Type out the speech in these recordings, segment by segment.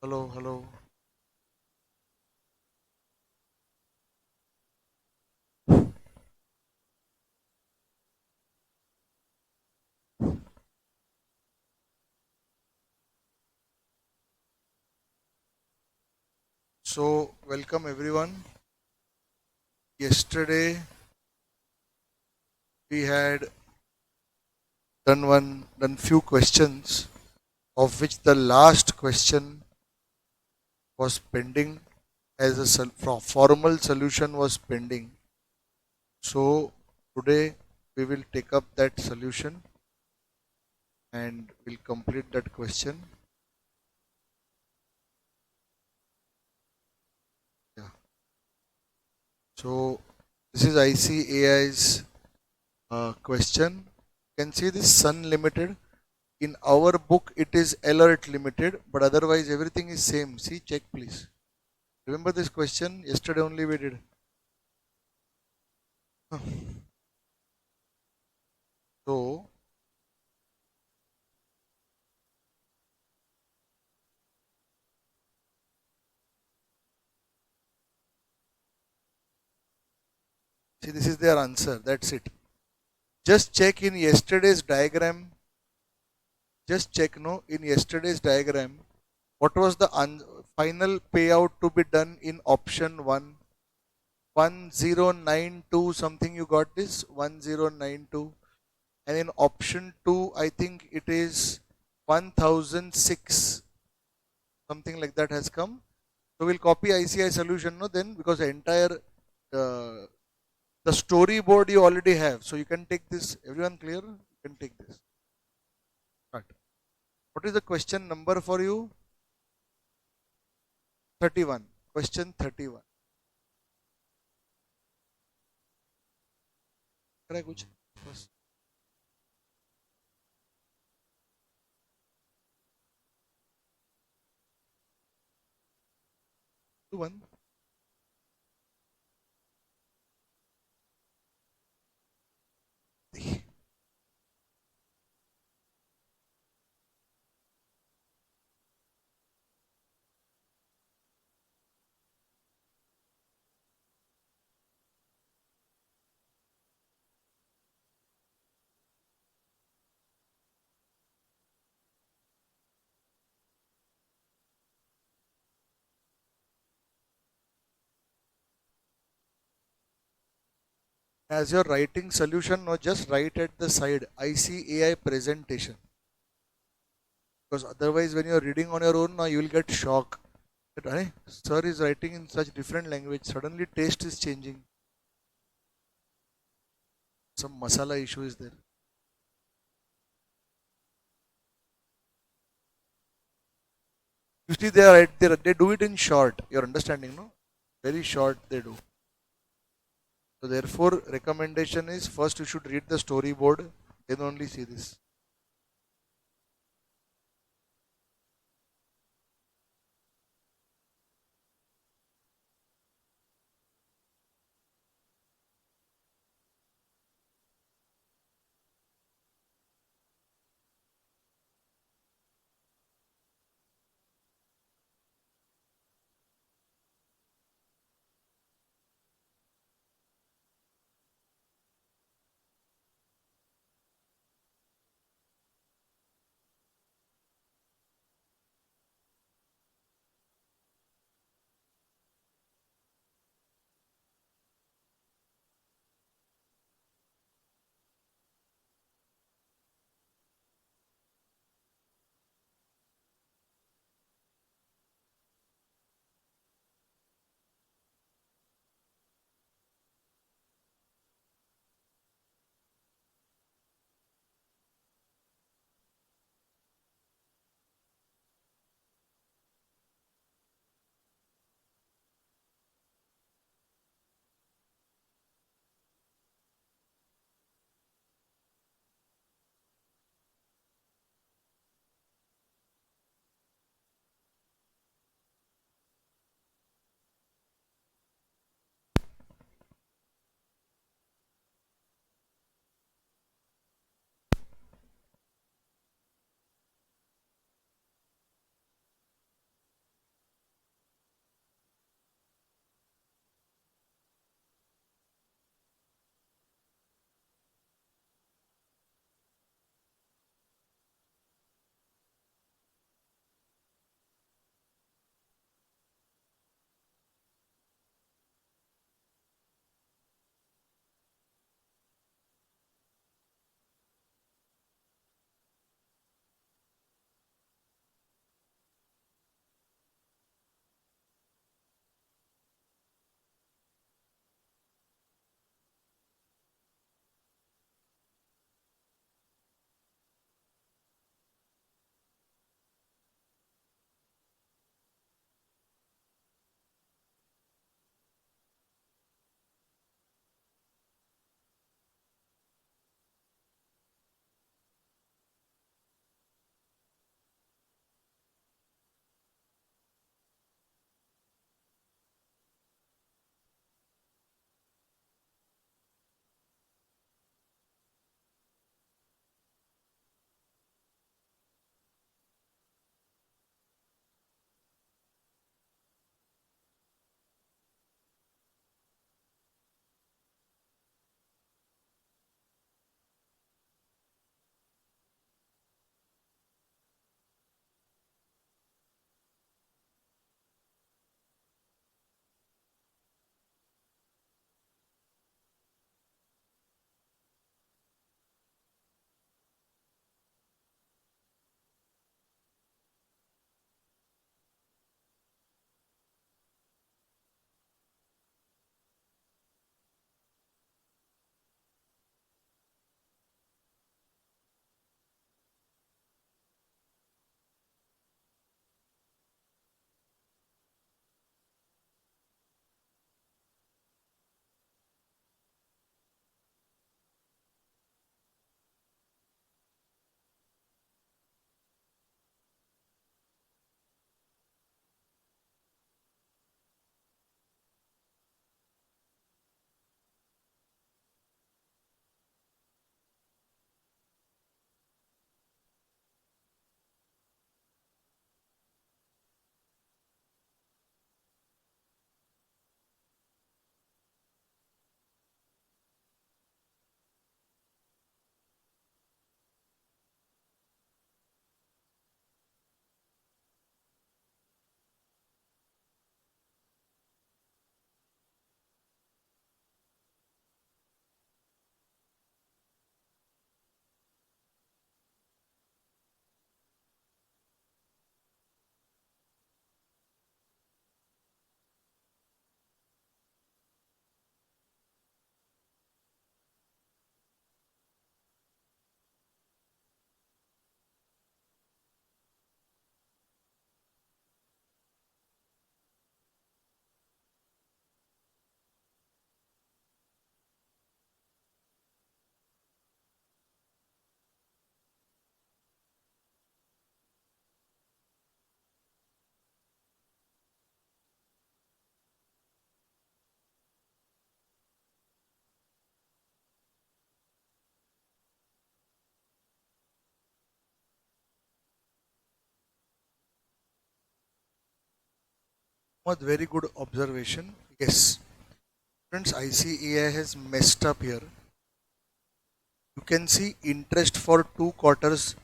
Hello, hello. So, welcome everyone. Yesterday we had done few questions, of which the last question was pending as a formal solution was pending. So, today we will take up that solution and we'll complete that question. Yeah. So, this is ICAI's question. You can see this Sun Limited. In our book, it is alert limited, but otherwise everything is same. See, check please. Remember this question? Yesterday only we did. Huh. So, see, this is their answer. That's it. Just check in yesterday's diagram. Just check, no, in yesterday's diagram, what was the final payout to be done in option 1? 1092 something you got this 1092, and in option 2 I think it is 1006, something like that has come. So we'll copy ICI solution, no, then, because the entire uh, the storyboard you already have. So you can take this. Everyone clear? You can take this. Start. What is the question number for you? 31. Question 31. करा है कुछ? बस. 2 1. As you're writing solution, no, just write at the side ICAI presentation. Because otherwise, when you're reading on your own, now you will get shock. That, "Arey, sir is writing in such different language. Suddenly, taste is changing. Some masala issue is there." Usually, they are right there. They do it in short. You're understanding, no? Very short they do. So therefore, recommendation is first you should read the storyboard, then only see this. What very good observation. Yes. Friends, ICAI has messed up here. You can see interest for 2 quarters.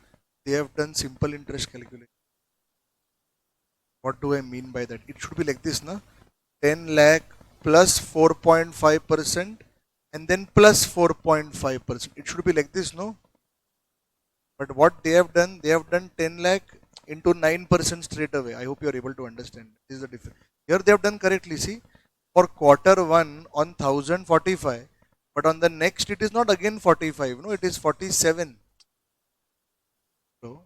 They have done simple interest calculation. What do I mean by that? It should be like this, na? 10 lakh plus 4.5% and then plus 4.5%. It should be like this, no? But what they have done 10 lakh into 9% straight away. I hope you are able to understand. This is the difference. Here they have done correctly. See, for quarter 1 on 1045, but on the next it is not again 45, no, it is 47. So,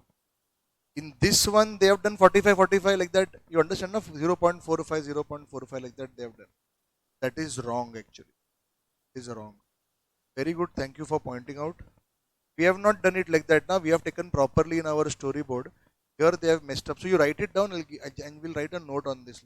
in this one they have done 45, 45 like that. You understand, no? 0.45, 0.45 like that they have done. That is wrong actually. It is wrong. Very good. Thank you for pointing out. We have not done it like that now. We have taken properly in our storyboard. Here they have messed up. So you write it down and we'll write a note on this.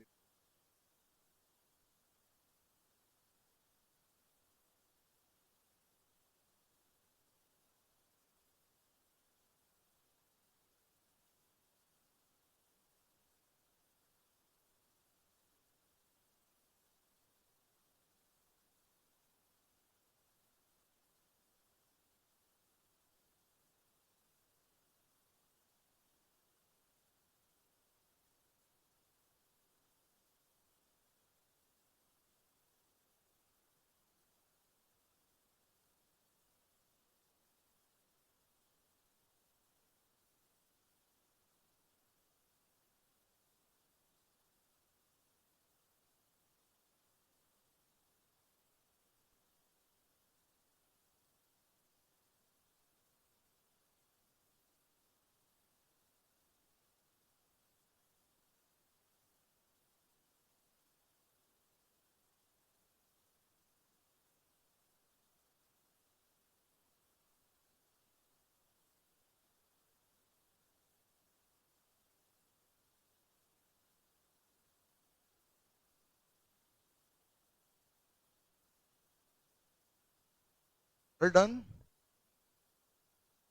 Well done.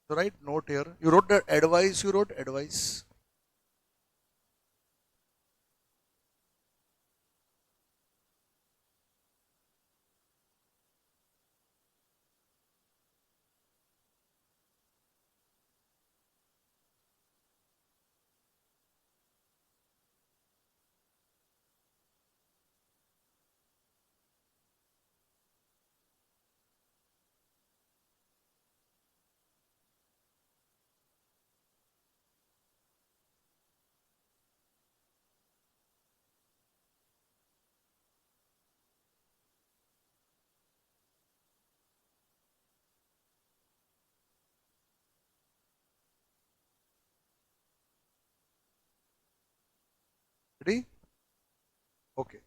So write note here. You wrote the advice. You wrote advice. Ready? Okay.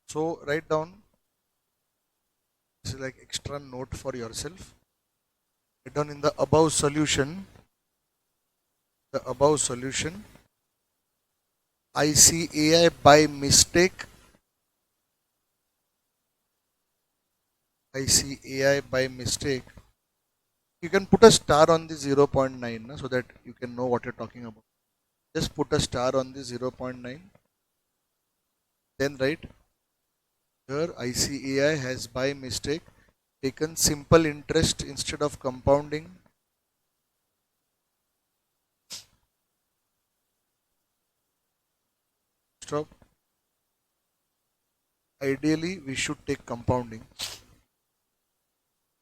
So write down. This is like extra note for yourself. Write down in the above solution. The above solution. ICAI by mistake. ICAI by mistake. You can put a star on the 0.9 so that you can know what you're talking about. Just put a star on the 0.9. Then write here ICAI has by mistake taken simple interest instead of compounding. Stop. Ideally, we should take compounding.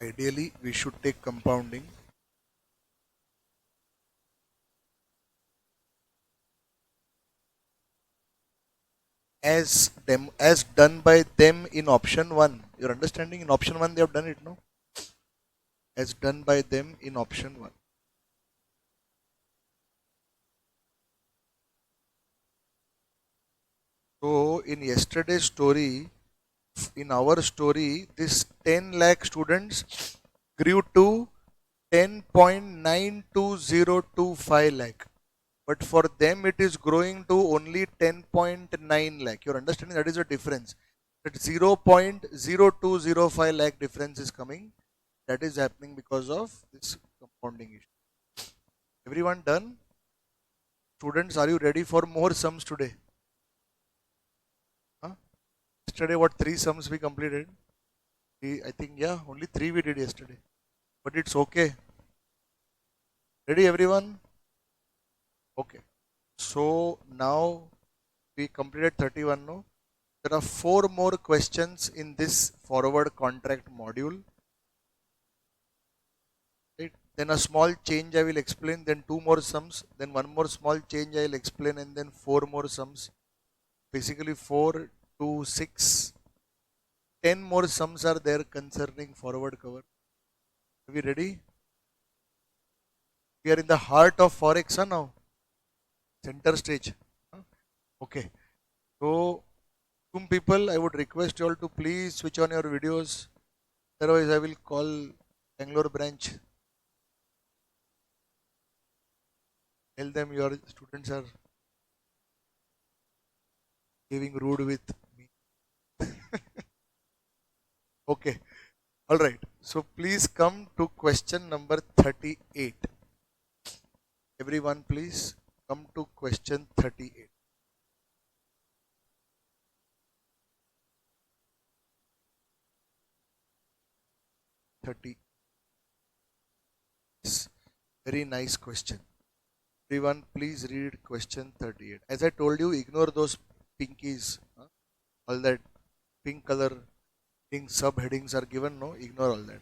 Ideally, we should take compounding. As done by them in option 1. You're understanding? In option 1 they have done it, no? As done by them in option 1. So in yesterday's story, in our story, this 10 lakh students grew to 10.92025 lakh. But for them it is growing to only 10.9 lakh. You're understanding that is a difference. That 0.0205 lakh difference is coming. That is happening because of this compounding issue. Everyone done? Students, are you ready for more sums today? Yesterday, what 3 sums we completed? I think, yeah, only 3 we did yesterday. But it's okay. Ready, everyone? Okay. So now we completed 31, no? There are 4 more questions in this forward contract module. Right? Then a small change I will explain, then 2 more sums, then 1 more small change I will explain, and then 4 more sums. Basically 4, 2, 6, 10 more sums are there concerning forward cover. Are we ready? We are in the heart of Forex now. Center stage. Okay. So, some people, I would request you all to please switch on your videos. Otherwise, I will call Bangalore branch. Tell them your students are giving rude with me. Okay. All right. So, please come to question number 38. Everyone, please come to question 38. 30. Very nice question. Everyone, please read question 38. As I told you, ignore those pinkies. All that pink color, pink subheadings are given. No, ignore all that.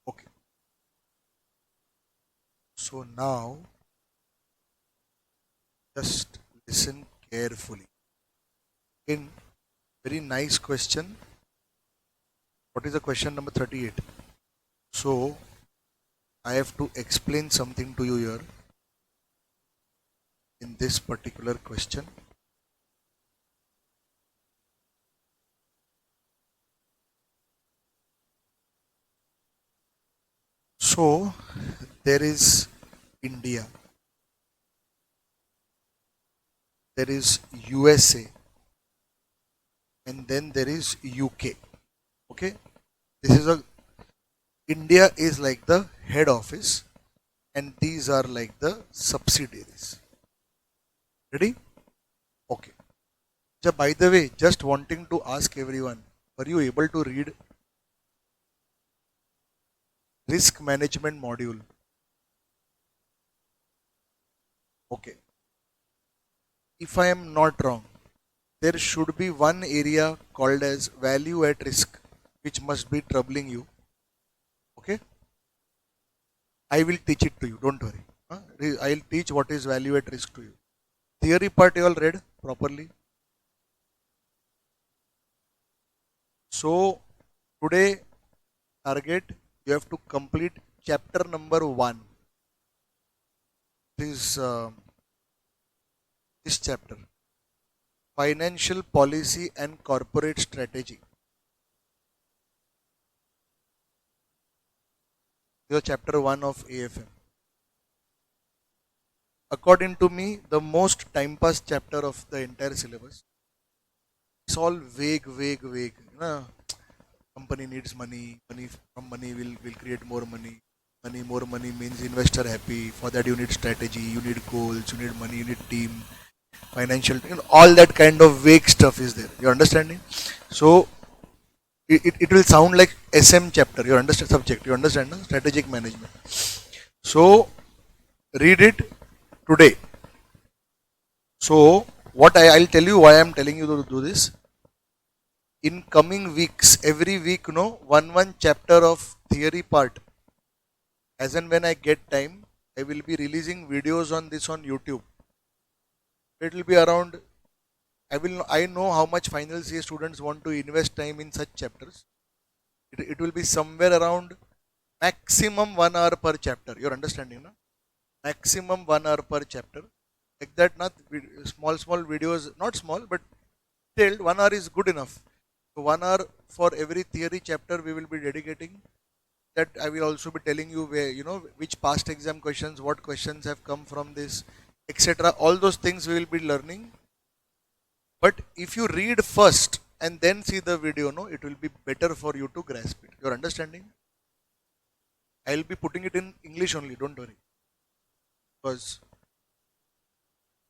Okay. So now, just listen carefully. In very nice question. What is the question number 38? So I have to explain something to you here in this particular question. So there is India, there is USA, and then there is UK. Okay, this is a India is like the head office, and these are like the subsidiaries. Ready? Okay. So by the way, just wanting to ask everyone, were you able to read risk management module? Okay. If I am not wrong, there should be one area called as value at risk, which must be troubling you. Okay. I will teach it to you. Don't worry. I'll teach what is value at risk to you. Theory part you all read properly. So today target you have to complete chapter number 1. This this chapter, Financial Policy and Corporate Strategy. This is chapter 1 of AFM. According to me, the most time pass chapter of the entire syllabus. It's all vague, vague, vague. You know, company needs money. Money from money will create more money. More money means investor happy. For that you need strategy, you need goals, you need money, you need team, financial. All that kind of vague stuff is there. You understanding? So it will sound like SM chapter. You understand subject. You understand no? Strategic management. So read it today. So what I'll tell you why I'm telling you to do this. In coming weeks, every week, one chapter of theory part. As and when I get time, I will be releasing videos on this on YouTube. It will be around. I know how much final CA students want to invest time in such chapters. It will be somewhere around maximum 1 hour per chapter. You're understanding, no? Maximum 1 hour per chapter. Like that, not small videos, not small, but detailed. 1 hour is good enough. So 1 hour for every theory chapter we will be dedicating. That I will also be telling you where which past exam questions, what questions have come from this, etc. All those things we will be learning. But if you read first and then see the video, it will be better for you to grasp it. You're understanding? I will be putting it in English only. Don't worry, because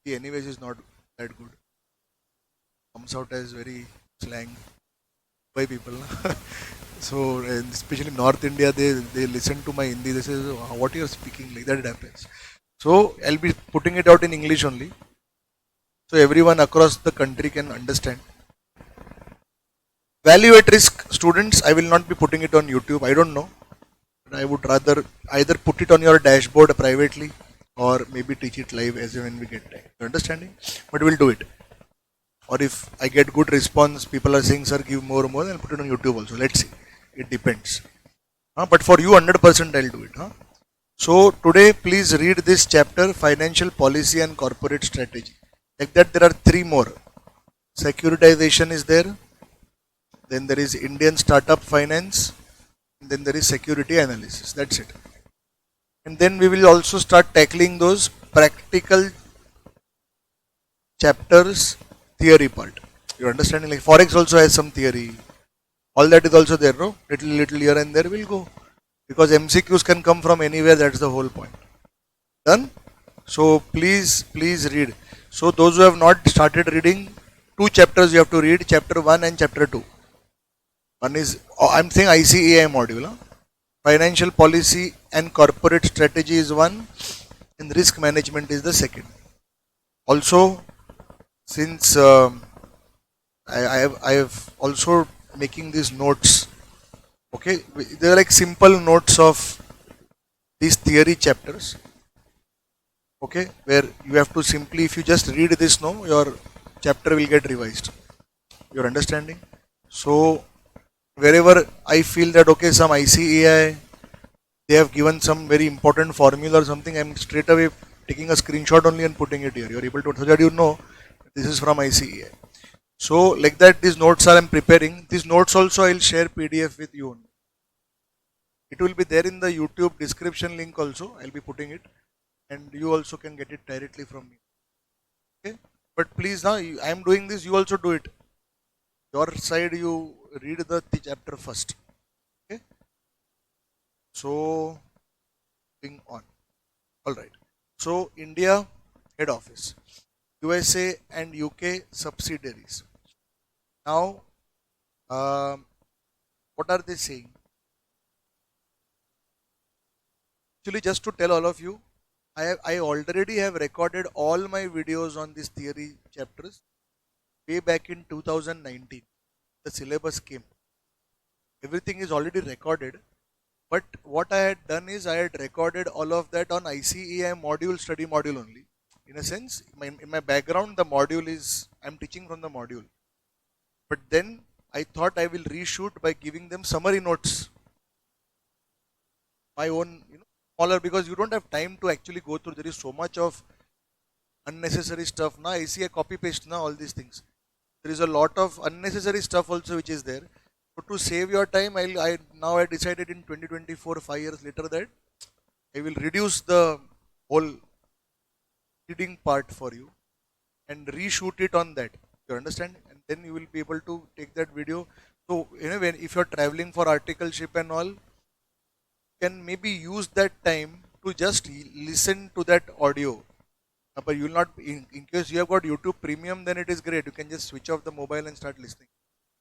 anyways is not that good. Comes out as very slang by people. So especially North India, they listen to my Hindi. They say, "What you are speaking?" Like that it happens. So I'll be putting it out in English only, so everyone across the country can understand. Value at risk, students. I will not be putting it on YouTube. I don't know. But I would rather either put it on your dashboard privately or maybe teach it live as when we get time. You understanding? But we'll do it. Or if I get good response, people are saying, "Sir, give more, then I'll put it on YouTube also." Let's see. It depends. But for you, 100% I'll do it. So today, please read this chapter, Financial Policy and Corporate Strategy. Like that, there are 3 more. Securitization is there. Then there is Indian Startup Finance. And then there is Security Analysis. That's it. And then we will also start tackling those practical chapters, theory part. You're understanding? Like Forex also has some theory. All that is also there, no? Little here and there will go. Because MCQs can come from anywhere, that's the whole point. Done? So please read. So those who have not started reading, 2 chapters you have to read, chapter 1 and chapter 2. One is, I'm saying ICAI module. Financial Policy and Corporate Strategy is one, and Risk Management is the second. Also, since I have also making these notes. Okay, they are like simple notes of these theory chapters. Okay, where you have to simply, if you just read this, your chapter will get revised. You're understanding? So wherever I feel that okay, some ICAI, they have given some very important formula or something, I'm straight away taking a screenshot only and putting it here. You're able to, so that you know this is from ICAI. So like that, these notes are I'm preparing. These notes also I'll share PDF with you. It will be there in the YouTube description link also. I'll be putting it, and you also can get it directly from me. Okay, but please now I am doing this. You also do it. Your side, you read the chapter first. Okay. So moving on. All right. So India head office, USA and UK subsidiaries. Now, what are they saying? Actually, just to tell all of you, I already have recorded all my videos on these theory chapters way back in 2019. The syllabus came. Everything is already recorded. But what I had done is I had recorded all of that on ICAI module, study module only. In a sense, in my background, the module is, I'm teaching from the module. But then I thought I will reshoot by giving them summary notes. My own, smaller because you don't have time to actually go through. There is so much of unnecessary stuff. Now I see a copy paste now all these things. There is a lot of unnecessary stuff also which is there. So to save your time, I decided in 2024, 5 years later, that I will reduce the whole reading part for you and reshoot it on that. You understand? And then you will be able to take that video. So when if you're traveling for articleship and all, can maybe use that time to just listen to that audio. But you will not, in case you have got YouTube Premium, then it is great. You can just switch off the mobile and start listening.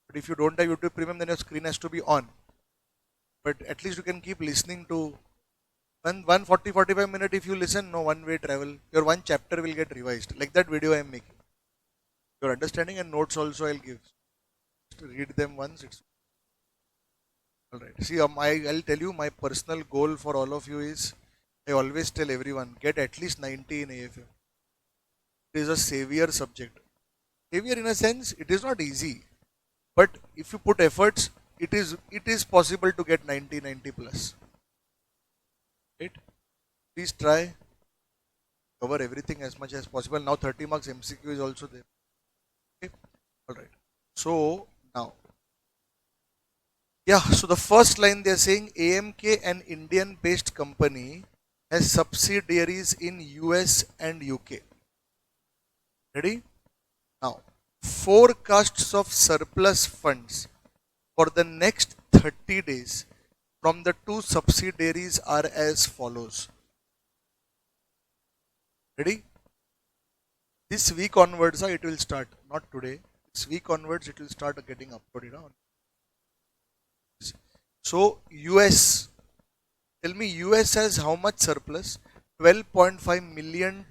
But if you don't have YouTube Premium, then your screen has to be on. But at least you can keep listening to 45 minutes. If you listen, no one-way travel. Your one chapter will get revised. Like that video I am making. Your understanding and notes also I'll give. Just read them once. It's all right. See, I'll tell you my personal goal for all of you is, I always tell everyone, get at least 90 in AFM. It is a savior subject. Savior in a sense, it is not easy. But if you put efforts, it is possible to get 90 plus. Right? Please try, cover everything as much as possible. Now 30 marks MCQ is also there. Okay? Alright. So now, yeah, so the first line they are saying AMK, an Indian based company, has subsidiaries in US and UK. Ready? Now, forecasts of surplus funds for the next 30 days from the two subsidiaries are as follows. Ready? This week onwards, it will start, not today. This week onwards, it will start getting uploaded on. So, US, tell me, US has how much surplus? $12.5 million,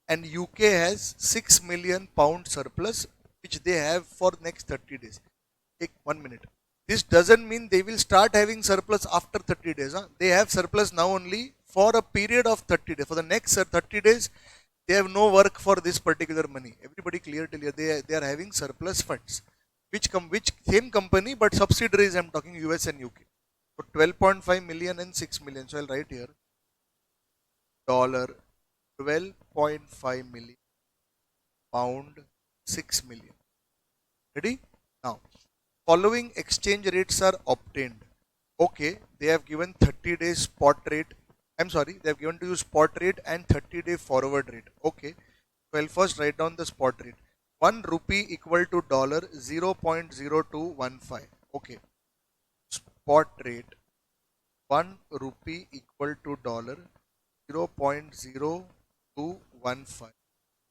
and UK has £6 million surplus, which they have for next 30 days. Take 1 minute. This doesn't mean they will start having surplus after 30 days. Huh? They have surplus now only for a period of 30 days. For the next 30 days, they have no work for this particular money. Everybody clear till here? They are having surplus funds. Which same company but subsidiaries, I'm talking US and UK. So 12.5 million and 6 million. So I'll write here $12.5 million, pound 6 million. Ready? Now, following exchange rates are obtained. Okay, they have given 30 days spot rate. I'm sorry, they have given to you spot rate and 30-day forward rate. Okay, well, first write down the spot rate. 1 rupee equal to dollar 0.0215. Okay, spot rate 1 rupee equal to dollar 0.0215.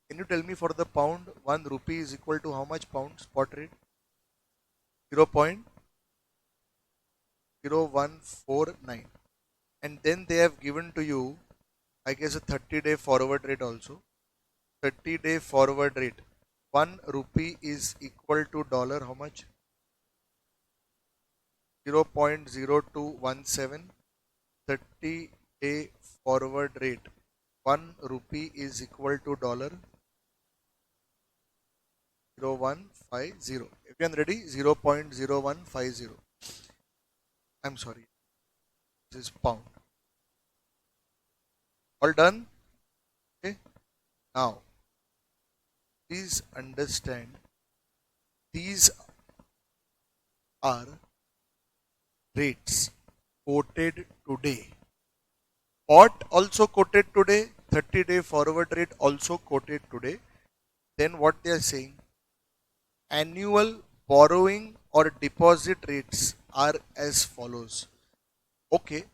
Can you tell me for the pound 1 rupee is equal to how much pound spot rate? 0.0149. And then they have given to you, I guess, a 30-day forward rate also. 30-day forward rate. 1 rupee is equal to dollar how much? 0.0217. 30-day forward rate. 1 rupee is equal to dollar 0150. Everyone ready? 0.0150. I'm sorry. This is pound. All done? Okay. Now, please understand, these are rates quoted today. Spot also quoted today. 30-day forward rate also quoted today. Then what they are saying? Annual borrowing or deposit rates are as follows. Okay.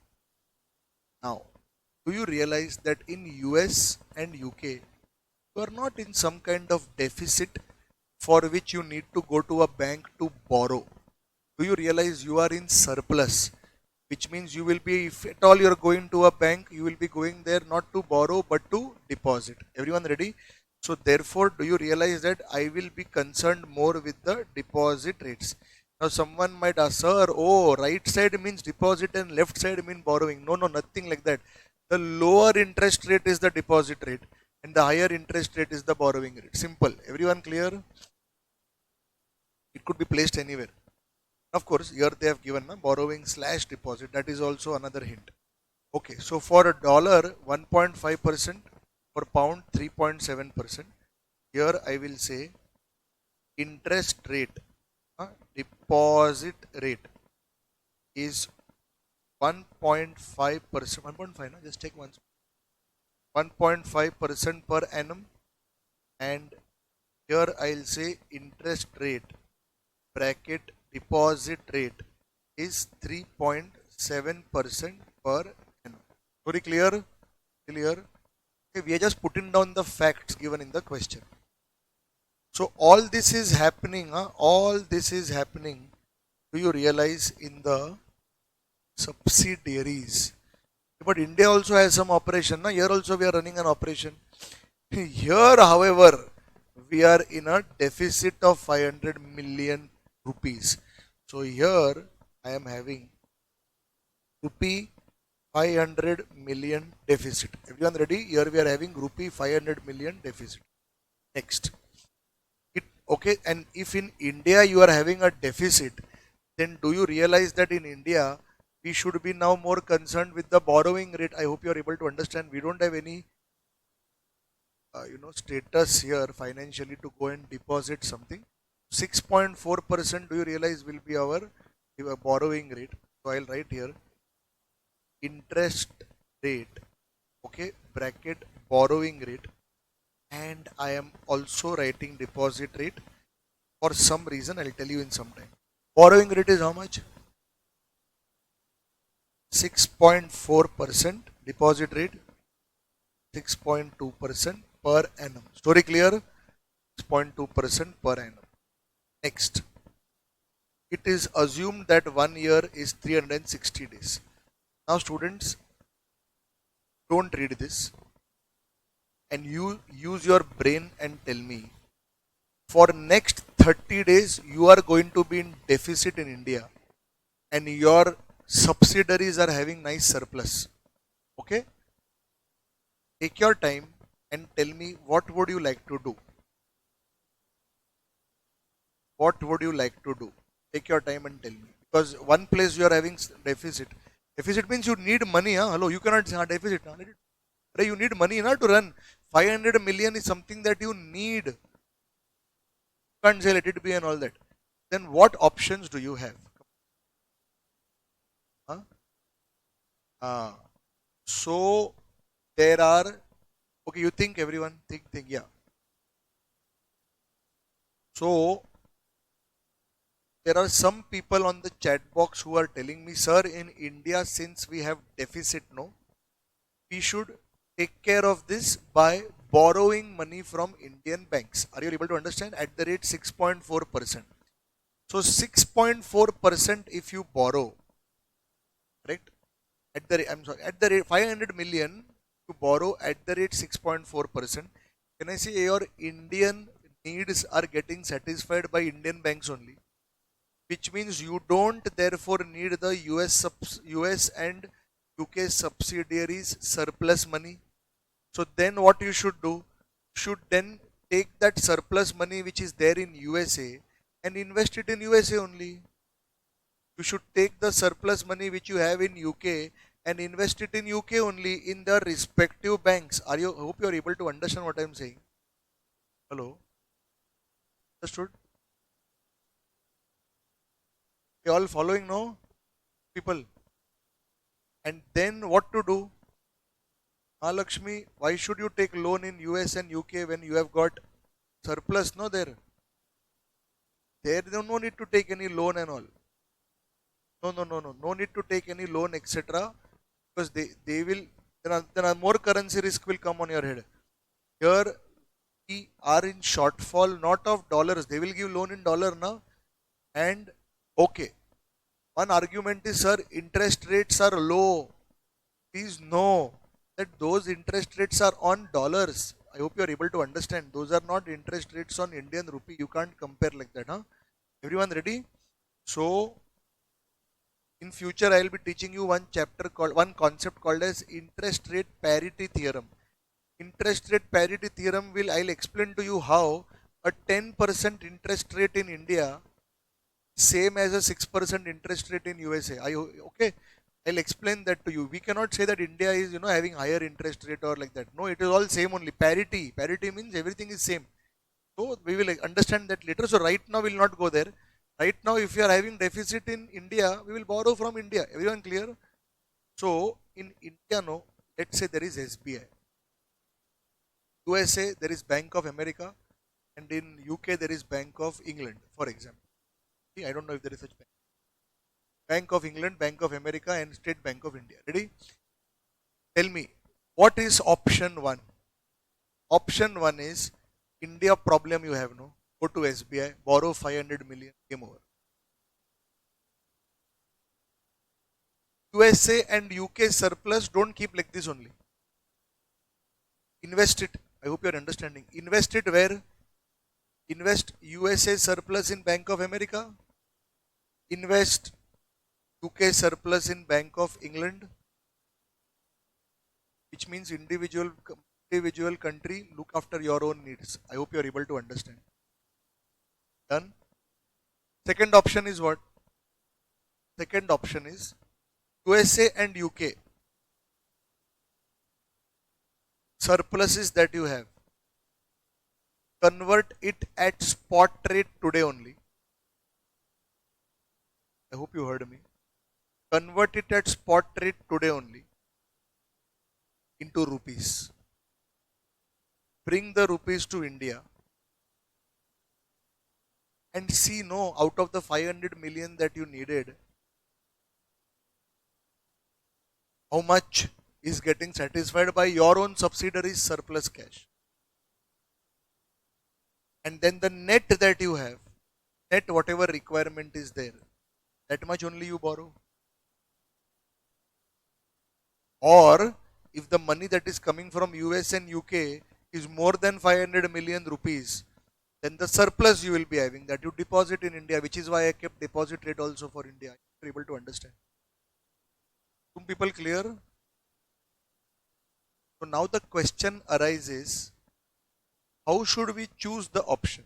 Now, do you realize that in US and UK, you are not in some kind of deficit for which you need to go to a bank to borrow? Do you realize you are in surplus? Which means you will be, if at all you are going to a bank, you will be going there not to borrow but to deposit. Everyone ready? So therefore, do you realize that I will be concerned more with the deposit rates? Now someone might ask, sir, oh, right side means deposit and left side means borrowing. No, nothing like that. The lower interest rate is the deposit rate and the higher interest rate is the borrowing rate. Simple. Everyone clear? It could be placed anywhere. Of course, here they have given borrowing / deposit. That is also another hint. Okay, so for a dollar 1.5%, for pound 3.7%. Here I will say interest rate, deposit rate is 1.5%. 1.5, no? Just take 1.5% per annum, and here I'll say interest rate bracket deposit rate is 3.7% per annum. Very clear? Clear? Okay, we are just putting down the facts given in the question. So all this is happening, all this is happening. Do you realize in the subsidiaries? But India also has some operation. Here also we are running an operation. Here, however, we are in a deficit of 500 million rupees. So here I am having rupee 500 million deficit. Everyone ready? Here we are having rupee 500 million deficit. Next. Okay, and if in India you are having a deficit, then do you realize that in India we should be now more concerned with the borrowing rate? I hope you are able to understand. We don't have any status here financially to go and deposit something. 6.4%, do you realize, will be our borrowing rate? So I'll write here interest rate, okay, bracket borrowing rate, and I am also writing deposit rate. For some reason I'll tell you in some time. Borrowing rate is how much? 6.4%. Deposit rate 6.2% per annum. Story clear? 6.2% per annum. Next, it is assumed that 1 year is 360 days. Now students, don't read this and you use your brain and tell me, for next 30 days you are going to be in deficit in India and your subsidiaries are having nice surplus. Okay? Take your time and tell me, what would you like to do? What would you like to do? Take your time and tell me. Because one place you are having deficit. Deficit means you need money. Hello, you cannot say deficit. You need money to run. 500 million is something that you need. You can't say let it be and all that. Then what options do you have? So there are, okay, you think, everyone, think, yeah. So there are some people on the chat box who are telling me, sir, in India, since we have deficit, no, we should take care of this by borrowing money from Indian banks. Are you able to understand? At the rate 6.4%. So 6.4% if you borrow, correct? At the rate 500 million to borrow at the rate 6.4%. Can I say your Indian needs are getting satisfied by Indian banks only? Which means you don't therefore need the US and UK subsidiaries surplus money. So then what you should do? Should then take that surplus money which is there in USA and invest it in USA only. You should take the surplus money which you have in UK and invest it in UK only in the respective banks. I hope you are able to understand what I am saying. Hello? Understood? You all following now, people? And then what to do? Lakshmi, why should you take loan in US and UK when you have got surplus? No, there no need to take any loan and all. No need to take any loan, etc. Because they will, then more currency risk will come on your head. Here we are in shortfall, not of dollars. They will give loan in dollar now. And okay, one argument is, sir, interest rates are low. Please know that those interest rates are on dollars. I hope you are able to understand. Those are not interest rates on Indian rupee. You can't compare like that. Everyone ready? So in future I will be teaching you one concept called as interest rate parity theorem. Interest rate parity theorem I'll explain to you how a 10% interest rate in India same as a 6% interest rate in USA. Okay, I'll explain that to you. We cannot say that India is, having higher interest rate or like that. No, it is all same only. Parity. Parity means everything is same. So we will understand that later. So right now we will not go there. Right now, if you are having deficit in India, we will borrow from India. Everyone clear? So in India, no, let's say there is SBI. USA, there is Bank of America, and in UK, there is Bank of England, for example. I don't know if there is such bank. Bank of England, Bank of America, and State Bank of India. Ready? Tell me, what is option one? Option one is India problem you have, no? Go to SBI, borrow 500 million, game over. USA and UK surplus, don't keep like this only. Invest it. I hope you are understanding. Invest it where? Invest USA surplus in Bank of America. Invest UK surplus in Bank of England, which means individual country look after your own needs. I hope you are able to understand. Done. Second option is what? Second option is USA and UK surpluses that you have. Convert it at spot rate today only. I hope you heard me. Convert it at spot rate today only into rupees. Bring the rupees to India and see, no, out of the 500 million that you needed, how much is getting satisfied by your own subsidiaries surplus cash. And then the net that you have, net whatever requirement is there, that much only you borrow. Or if the money that is coming from US and UK is more than 500 million rupees, then the surplus you will be having that you deposit in India, which is why I kept deposit rate also for India. You're able to understand. Some people clear? So now the question arises, how should we choose the option?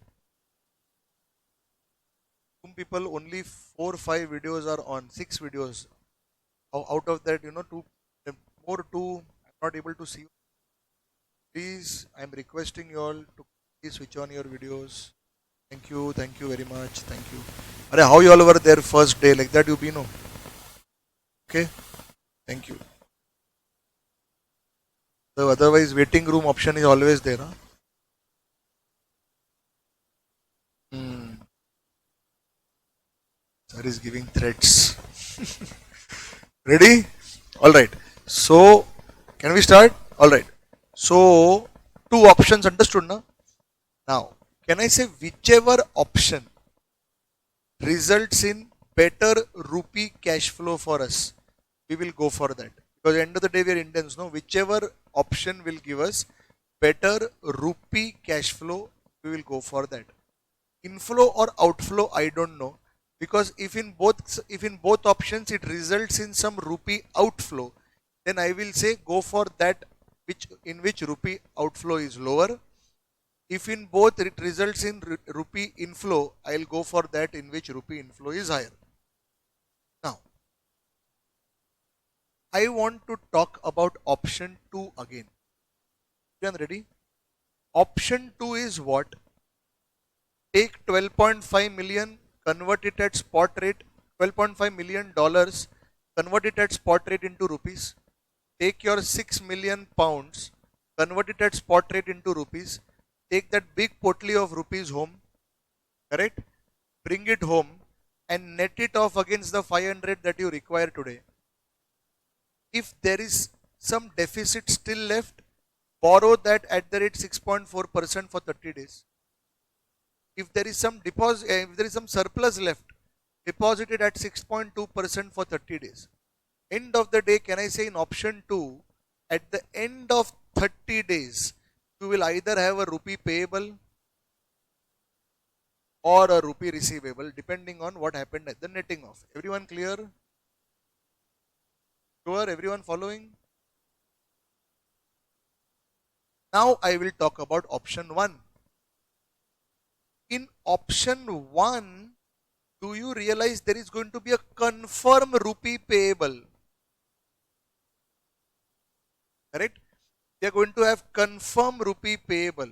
Some people only 4 or 5 videos are on, 6 videos. Out of that, 2 I'm not able to see. Please, I'm requesting you all to please switch on your videos. Thank you very much. Thank you. Are how you all were there first day like that you be no? Okay. Thank you. The otherwise waiting room option is always there. Huh? Sir is giving threats. Ready? Alright. So, can we start? Alright. So, 2 options understood now? Now, can I say whichever option results in better rupee cash flow for us, we will go for that. Because at the end of the day, we are Indians, no? Whichever option will give us better rupee cash flow, we will go for that. Inflow or outflow, I don't know. Because if in both options it results in some rupee outflow, then I will say go for that in which rupee outflow is lower. If in both it results in rupee inflow, I will go for that in which rupee inflow is higher. Now, I want to talk about option 2 again. Everyone ready? Option 2 is what? Take 12.5 million, convert it at spot rate, $12.5 million, convert it at spot rate into rupees. Take your 6 million pounds, convert it at spot rate into rupees. Take that big potli of rupees home, correct? Bring it home and net it off against the 500 that you require today. If there is some deficit still left, borrow that at the rate 6.4% for 30 days. If there is some deposit, if there is some surplus left, deposit it at 6.2% for 30 days. End of the day, can I say in option 2, at the end of 30 days, you will either have a rupee payable or a rupee receivable, depending on what happened at the netting off. Everyone clear? Sure? Everyone following? Now I will talk about option 1. In option 1, do you realize there is going to be a confirmed rupee payable? correct? We are going to have confirm rupee payable.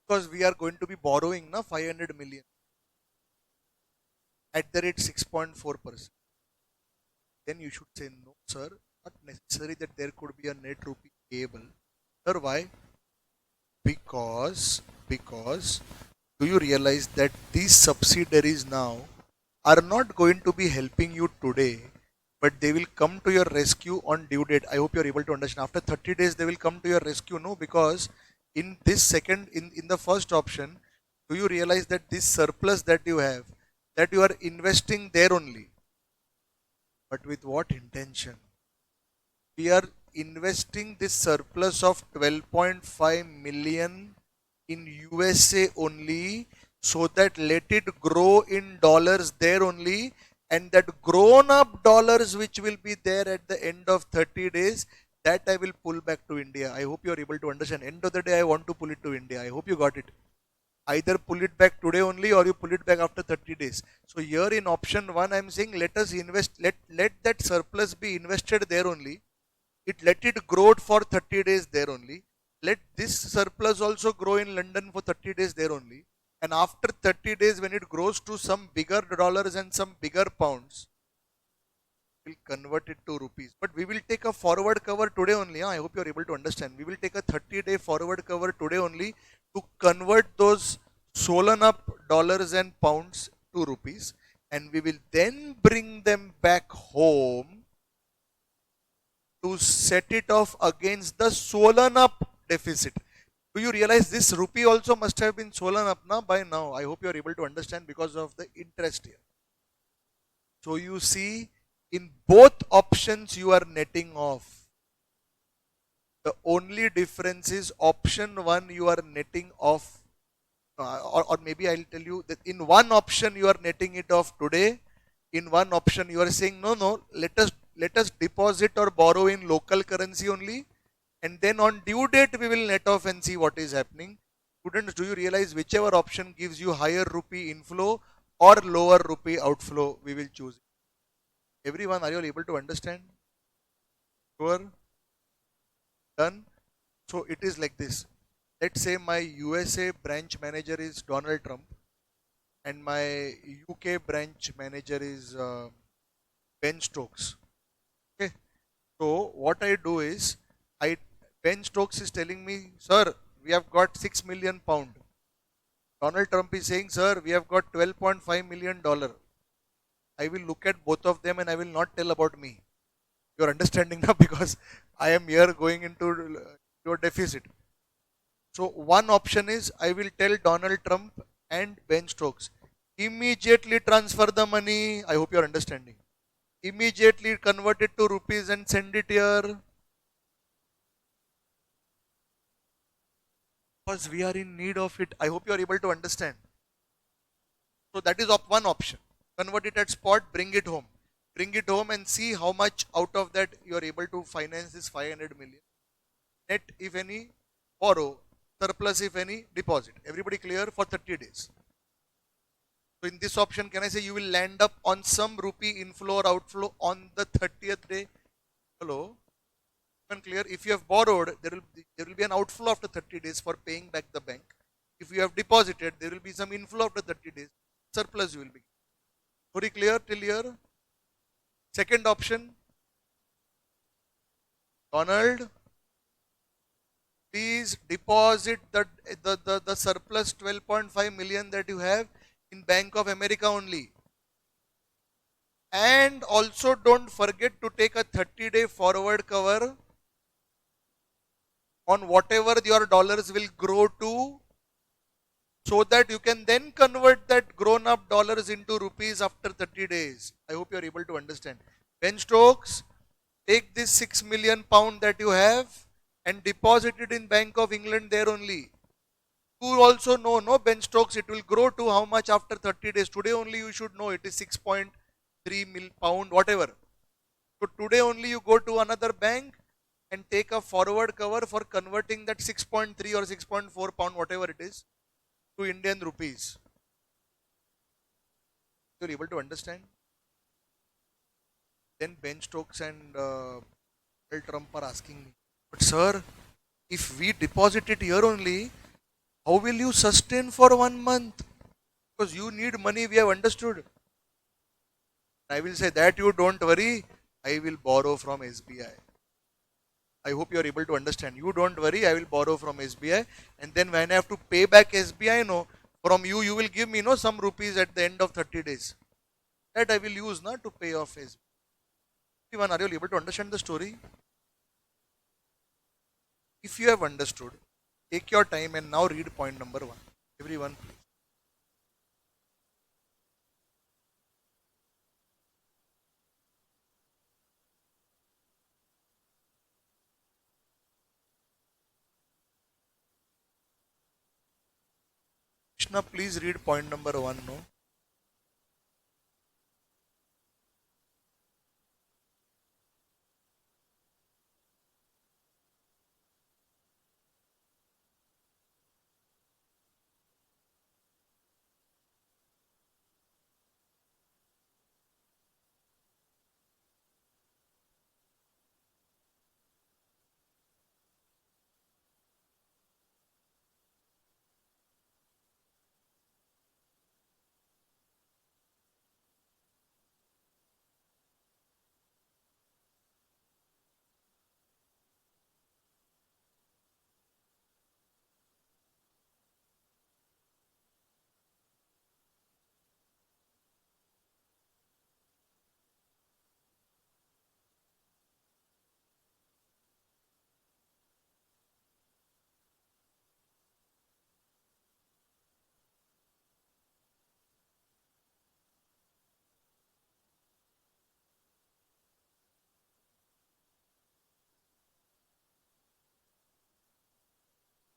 Because we are going to be borrowing na 500 million at the rate 6.4%. Then you should say, no, sir, not necessary that there could be a net rupee payable. Sir, why? Because do you realize that these subsidiaries now are not going to be helping you today, but they will come to your rescue on due date. I hope you're able to understand. After 30 days, they will come to your rescue. No, because in this second, in the first option, do you realize that this surplus that you have, that you are investing there only? But with what intention? We are investing this surplus of 12.5 million in USA only, so that let it grow in dollars there only, and that grown up dollars which will be there at the end of 30 days, that I will pull back to India. I hope you are able to understand. End of the day, I want to pull it to India. I hope you got it. Either pull it back today only, or you pull it back after 30 days. So here in option 1, I am saying let us invest, let that surplus be invested there only. Let it grow for 30 days there only. Let this surplus also grow in London for 30 days there only. And after 30 days, when it grows to some bigger dollars and some bigger pounds, we'll convert it to rupees. But we will take a forward cover today only. I hope you're able to understand. We will take a 30-day forward cover today only to convert those swollen up dollars and pounds to rupees. And we will then bring them back home to set it off against the swollen up deficit. Do you realize this rupee also must have been swollen up now by now? I hope you are able to understand because of the interest here. So you see, in both options you are netting off. The only difference is option 1 you are netting off, or maybe I'll tell you that in one option you are netting it off today. In one option you are saying no, let us deposit or borrow in local currency only, and then on due date we will net off and see what is happening. Students, do you realize whichever option gives you higher rupee inflow or lower rupee outflow, we will choose. Everyone, are you all able to understand? Sure? Done? So it is like this. Let's say my USA branch manager is Donald Trump and my UK branch manager is Ben Stokes. Okay. So what I do is, Ben Stokes is telling me, sir, we have got 6 million pound. Donald Trump is saying, sir, we have got $12.5 million. I will look at both of them and I will not tell about me. You are understanding now, because I am here going into your deficit. So one option is, I will tell Donald Trump and Ben Stokes, immediately transfer the money. I hope you are understanding. Immediately convert it to rupees and send it here. Because we are in need of it. I hope you are able to understand. So that is one option. Convert it at spot, bring it home. Bring it home and see how much out of that you are able to finance this 500 million. Net if any, borrow. Surplus if any, deposit. Everybody clear? For 30 days. So in this option, can I say you will land up on some rupee inflow or outflow on the 30th day? Hello? Clear? If you have borrowed, there will be an outflow after 30 days for paying back the bank. If you have deposited, there will be some inflow after 30 days. Surplus you will be. Very clear till here? Second option, Donald, please deposit the surplus 12.5 million that you have in Bank of America only. And also don't forget to take a 30-day forward cover on whatever your dollars will grow to, so that you can then convert that grown up dollars into rupees after 30 days. I hope you are able to understand. Ben Stokes, take this 6 million pound that you have and deposit it in Bank of England there only. You also know, no, Ben Stokes, it will grow to how much after 30 days. Today only you should know it is 6.3 mil pound, whatever. So today only you go to another bank and take a forward cover for converting that 6.3 or 6.4 pound, whatever it is, to Indian rupees. You're able to understand? Then Ben Stokes and Donald Trump are asking me, but sir, if we deposit it here only, how will you sustain for 1 month? Because you need money, we have understood. I will say that you don't worry, I will borrow from SBI. I hope you are able to understand. You don't worry, I will borrow from SBI, and then when I have to pay back SBI, no, from you, you will give me no some rupees at the end of 30 days. That I will use na to pay off SBI. Everyone, are you able to understand the story? If you have understood, take your time and now read point number one. Everyone, please. Krishna, please read point number one. No,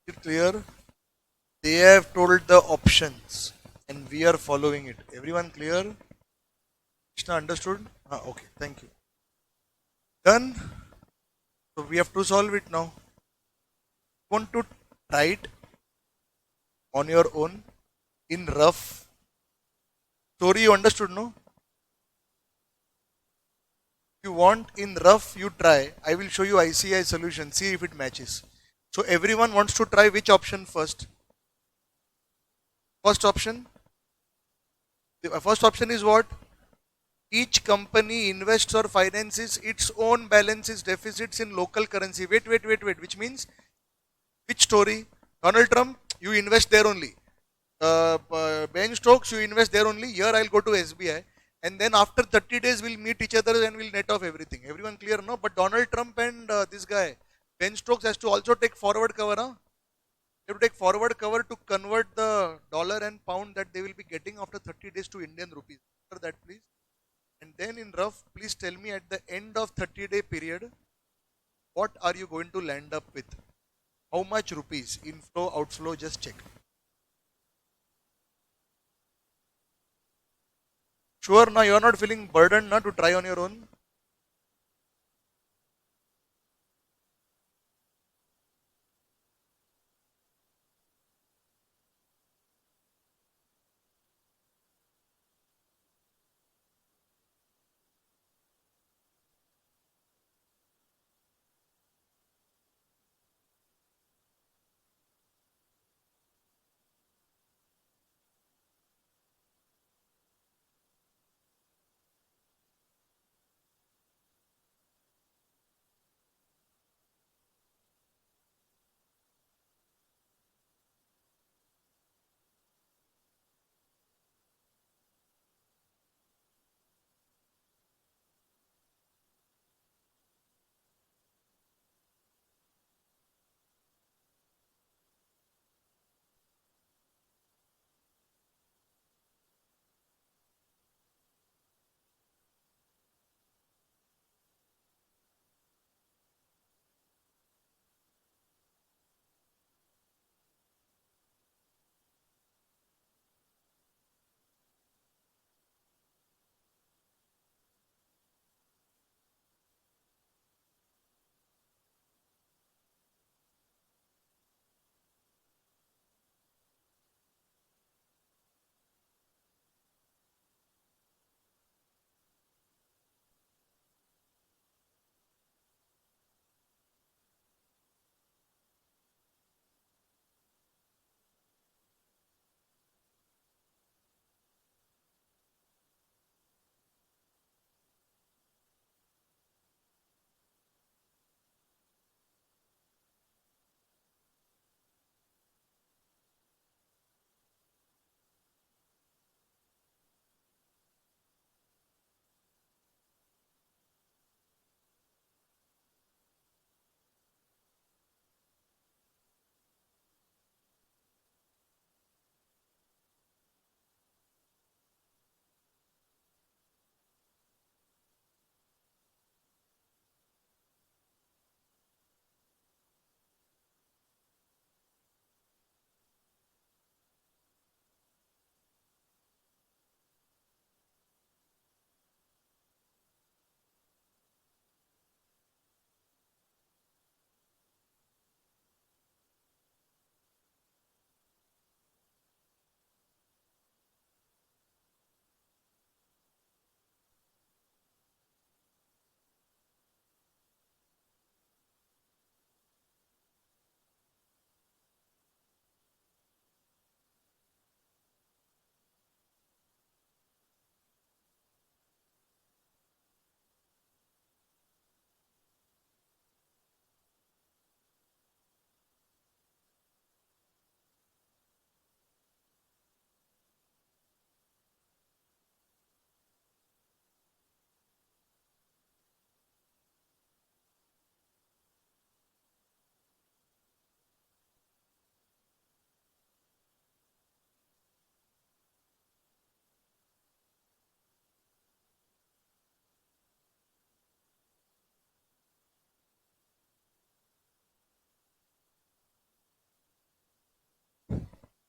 is it clear? They have told the options, and we are following it. Everyone clear? Krishna understood? Ah, okay, thank you. Done. So we have to solve it now. Want to try it on your own in rough. Story you understood, no? If you want in rough, you try. I will show you ICI solution. See if it matches. So everyone wants to try which option first? First option. The first option is what? Each company invests or finances its own balances deficits in local currency. Wait. Which means which story? Donald Trump, you invest there only. Ben Stokes, you invest there only. Here I'll go to SBI. And then after 30 days, we'll meet each other and we'll net off everything. Everyone clear, no? But Donald Trump and this guy, Ben Stokes, has to also take forward cover, huh? They have to take forward cover to convert the dollar and pound that they will be getting after 30 days to Indian rupees. After that, please. And then in rough, please tell me at the end of 30-day period, what are you going to land up with? How much rupees? Inflow, outflow, just check. Sure, now you are not feeling burdened now to try on your own.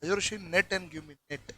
Ayorshi, net and give me net.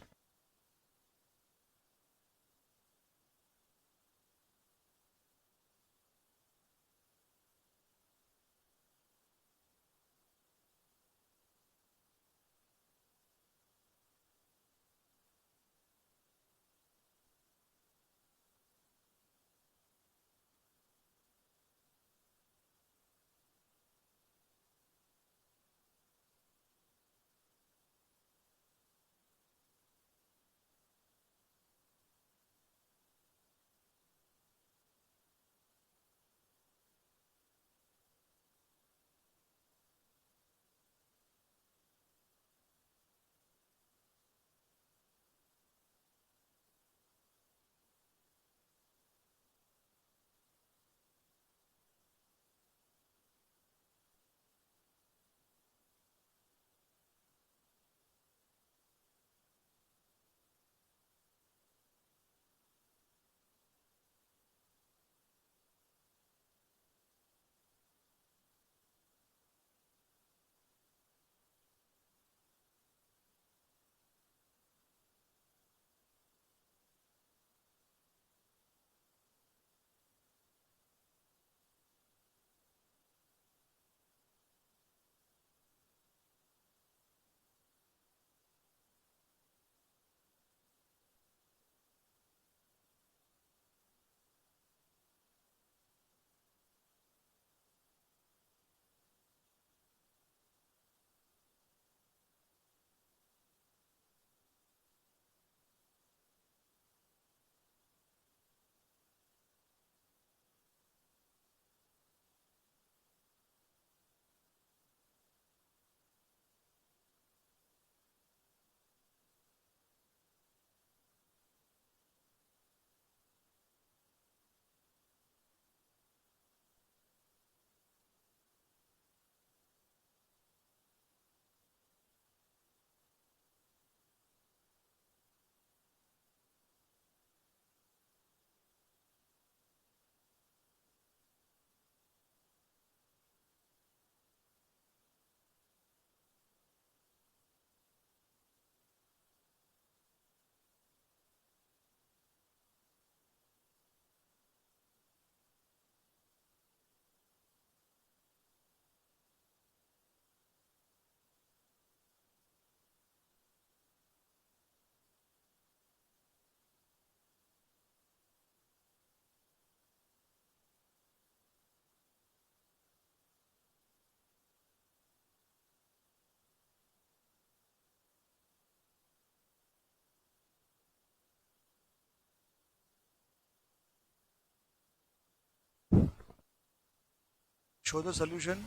Show the solution.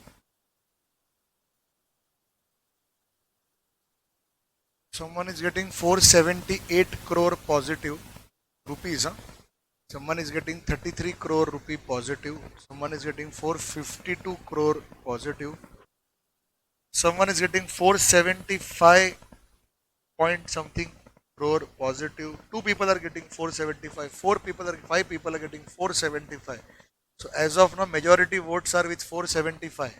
Someone is getting 478 crore positive rupees. Huh? Someone is getting 33 crore rupee positive. Someone is getting 452 crore positive. Someone is getting 475 point something crore positive. Two people are getting 475. Five people are getting 475. So as of now, majority votes are with 475.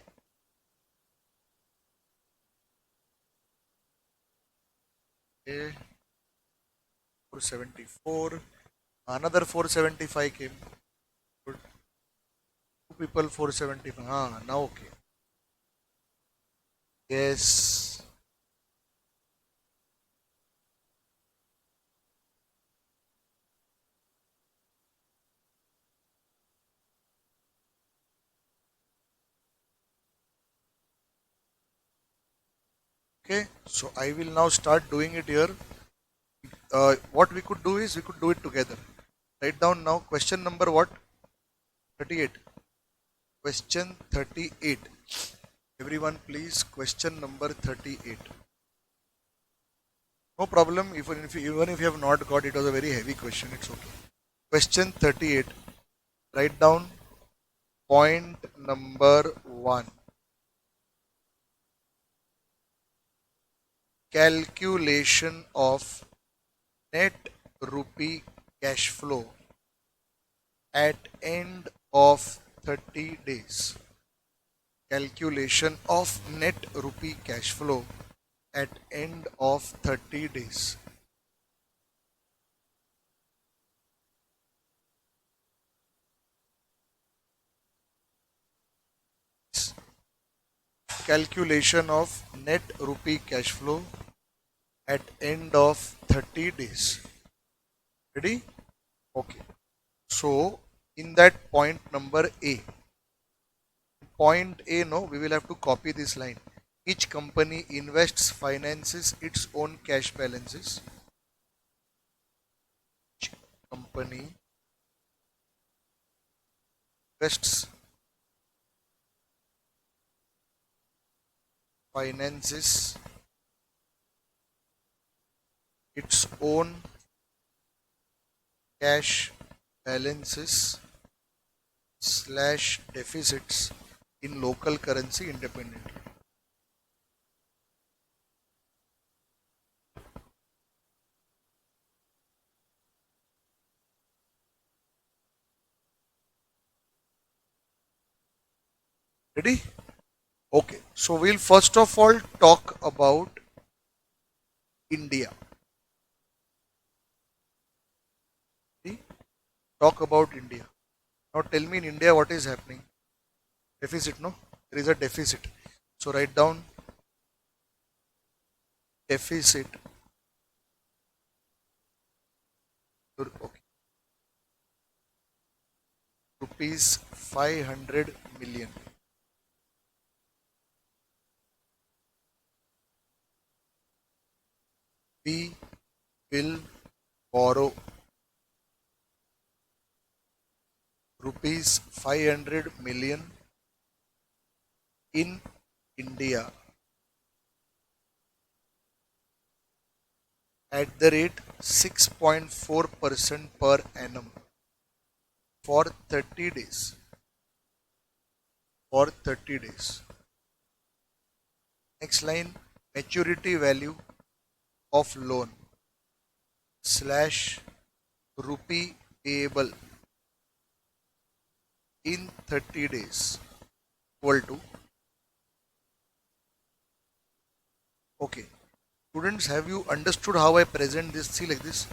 Okay, 474. Another 475 came. Good. Two people 475. Ah, now okay. Yes. Okay. So I will now start doing it here. What we could do is we could do it together. Write down now question number what? 38. Question 38. Everyone please, question number 38. No problem, even if you have not got it, was a very heavy question, it's okay. Question 38. Write down point number 1. Calculation of net rupee cash flow at end of 30 days. Calculation of net rupee cash flow at end of 30 days. Calculation of net rupee cash flow at end of 30 days. Ready? Okay. So in that point number A, point A, no, we will have to copy this line. Each company invests, finances its own cash balances. Each company invests, finances its own cash balances slash deficits in local currency independently. Ready? Okay. So we'll first of all talk about India. Ready? Talk about India. Now tell me in India what is happening. Deficit, no? There is a deficit. So write down deficit. Okay. Rupees 500 million. We will borrow rupees 500 million in India at the rate 6.4% per annum for 30 days. For 30 days. Next line, maturity value of loan slash rupee payable in 30 days equal to, okay, students, have you understood how I present this? See, like this.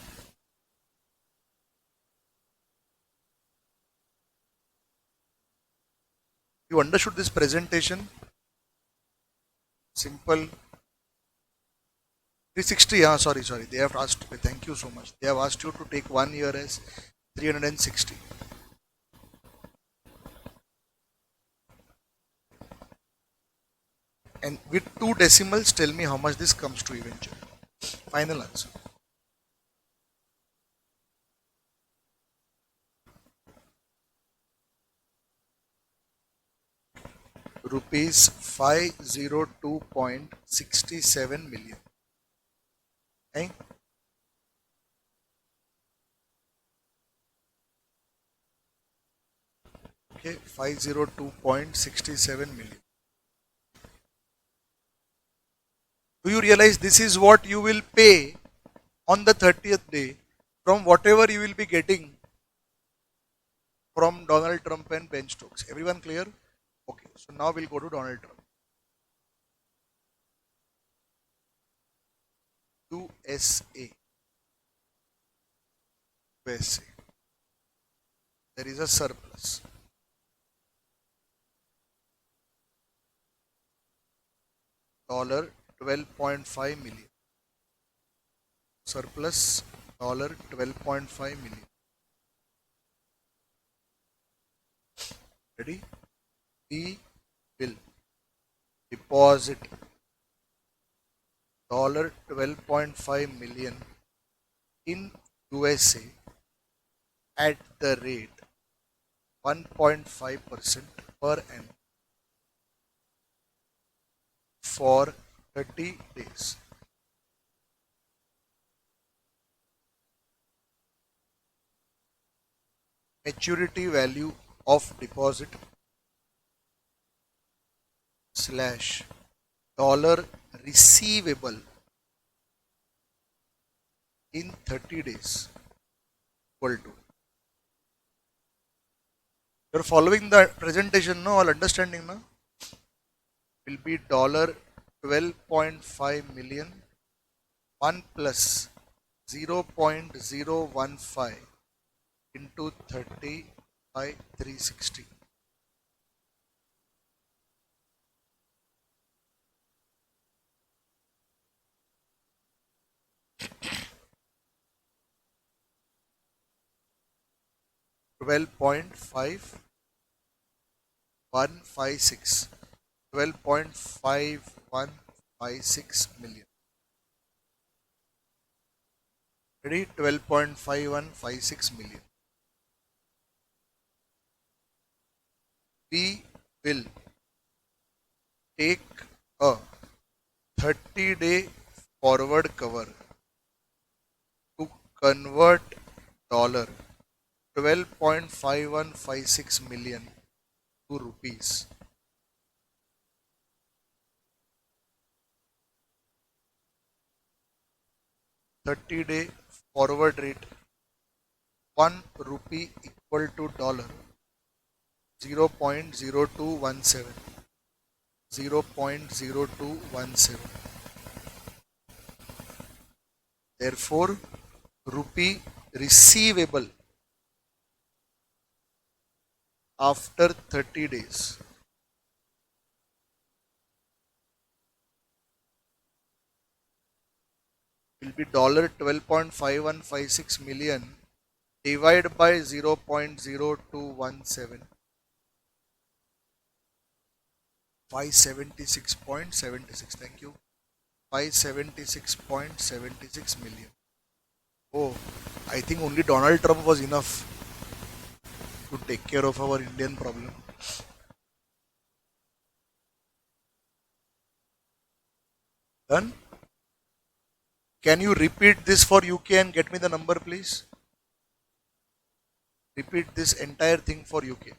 You understood this presentation? Simple. 360, sorry, they have asked, thank you so much, they have asked you to take 1 year as 360, and with 2 decimals tell me how much this comes to eventually. Final answer. Rupees 502.67 million. Okay? Okay, 502.67 million. Do you realize this is what you will pay on the 30th day from whatever you will be getting from Donald Trump and Ben Stokes? Everyone clear? Okay, so now we'll go to Donald Trump. USA. USA. There is a surplus. $12.5 million. Surplus $12.5 million. Ready? We will deposit $12.5 million in USA at the rate 1.5% per annum for 30 days. Maturity value of deposit slash dollar receivable in 30 days equal to. You're following the presentation, no? All understanding, no? Will be dollar 12.5 million 1 plus 0.015 into 30 by 360. 12.5156. 12.5156 million. Ready? 12.5156 million. We will take a 30-day forward cover to convert dollar 12.5156 million to rupees. 30-day forward rate 1 rupee equal to dollar 0.0217. 0.0217. Therefore, rupee receivable after 30 days will be dollar 12.5156 million divided by 0.0217. 576.76. Thank you. 576.76 million. Oh, I think only Donald Trump was enough to take care of our Indian problem. Done? Can you repeat this for UK and get me the number, please? Repeat this entire thing for UK.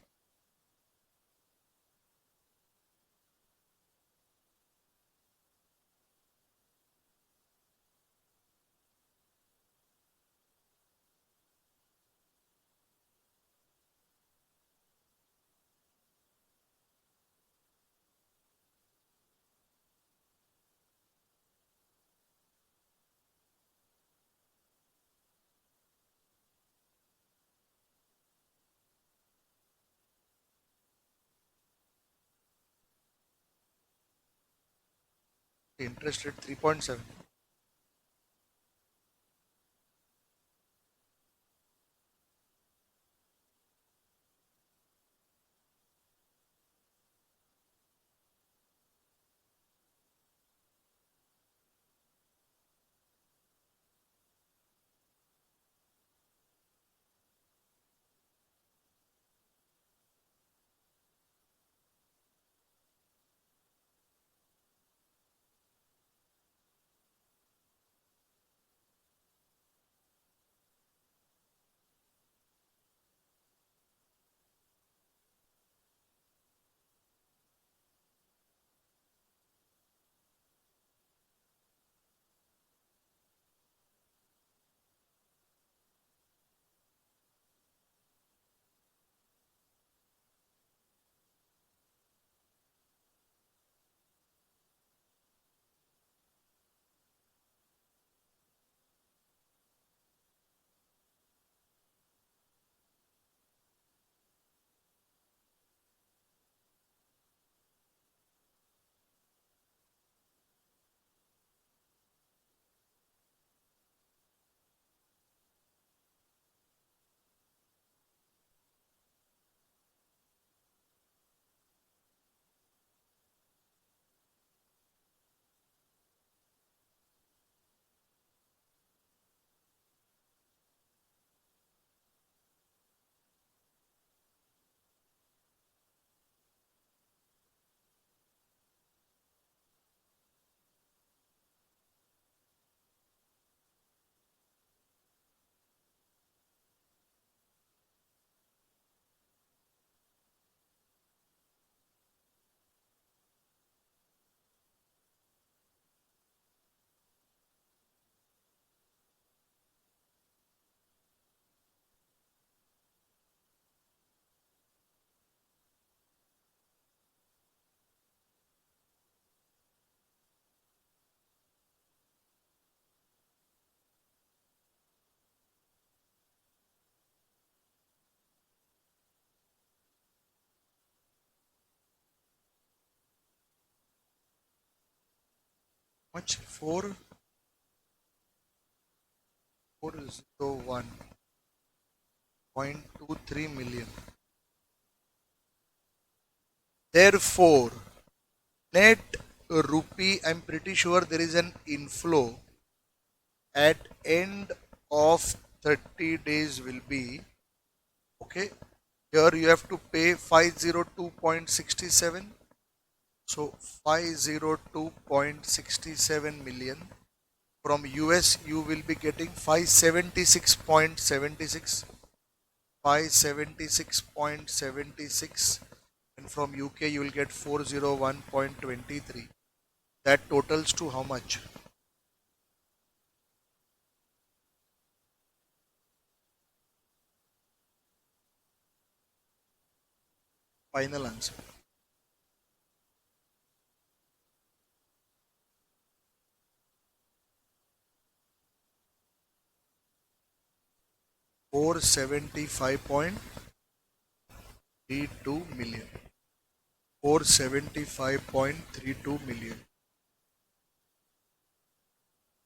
Interest rate 3.7. much? 401.23 million. Therefore, net rupee, I'm pretty sure there is an inflow at end of 30 days will be, okay, here you have to pay 502.67. So 502.67 million. From US you will be getting 576.76, 576.76, and from UK you will get 401.23. That totals to how much? Final answer. 475.32 million. 475.32 million.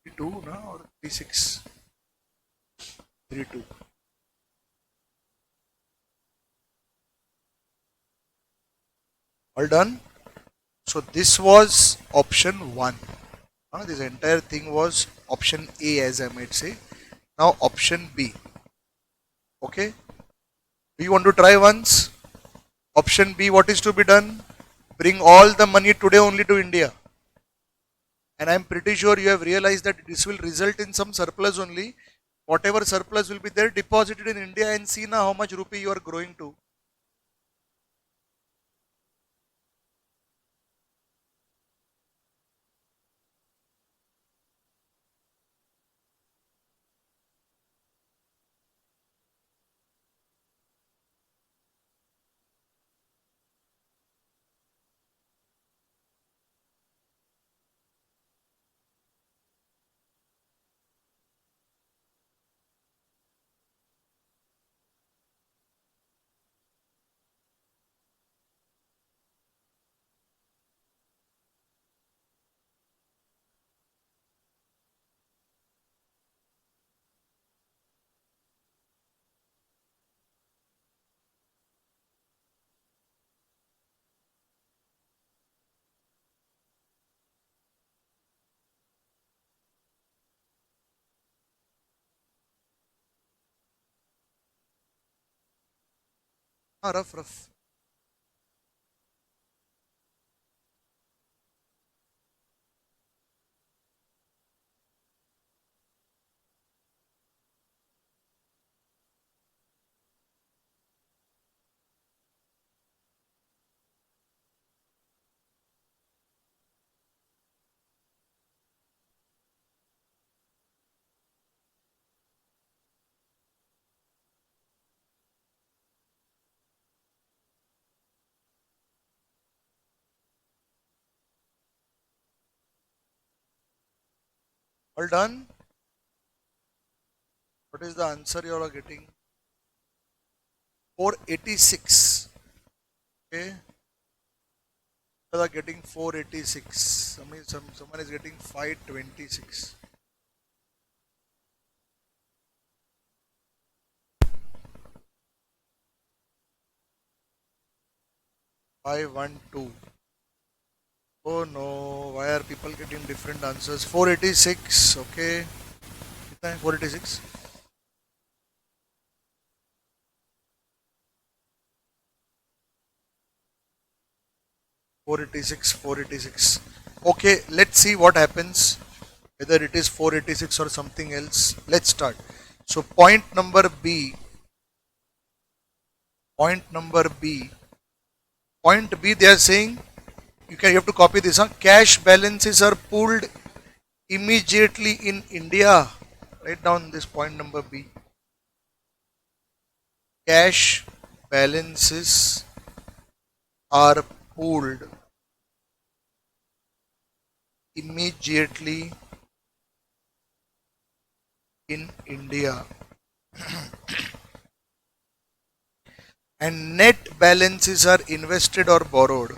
32 na or 36? 32. All done. So this was option 1. This entire thing was option A, as I might say. Now option B. Okay. Do you want to try once? Option B, what is to be done? Bring all the money today only to India. And I'm pretty sure you have realized that this will result in some surplus only. Whatever surplus will be there, deposited in India, and see now how much rupee you are growing to. Rough. All done. What is the answer you are getting? 486. Okay. You are getting 486. Someone is getting 526. 512. Oh no, why are people getting different answers? 486, okay. 486. 486, 486. Okay, let's see what happens. Whether it is 486 or something else. Let's start. So point number B. Point B, they are saying you have to copy this. Cash balances are pooled immediately in India. Write down this point number B. Cash balances are pooled immediately in India. And net balances are invested or borrowed.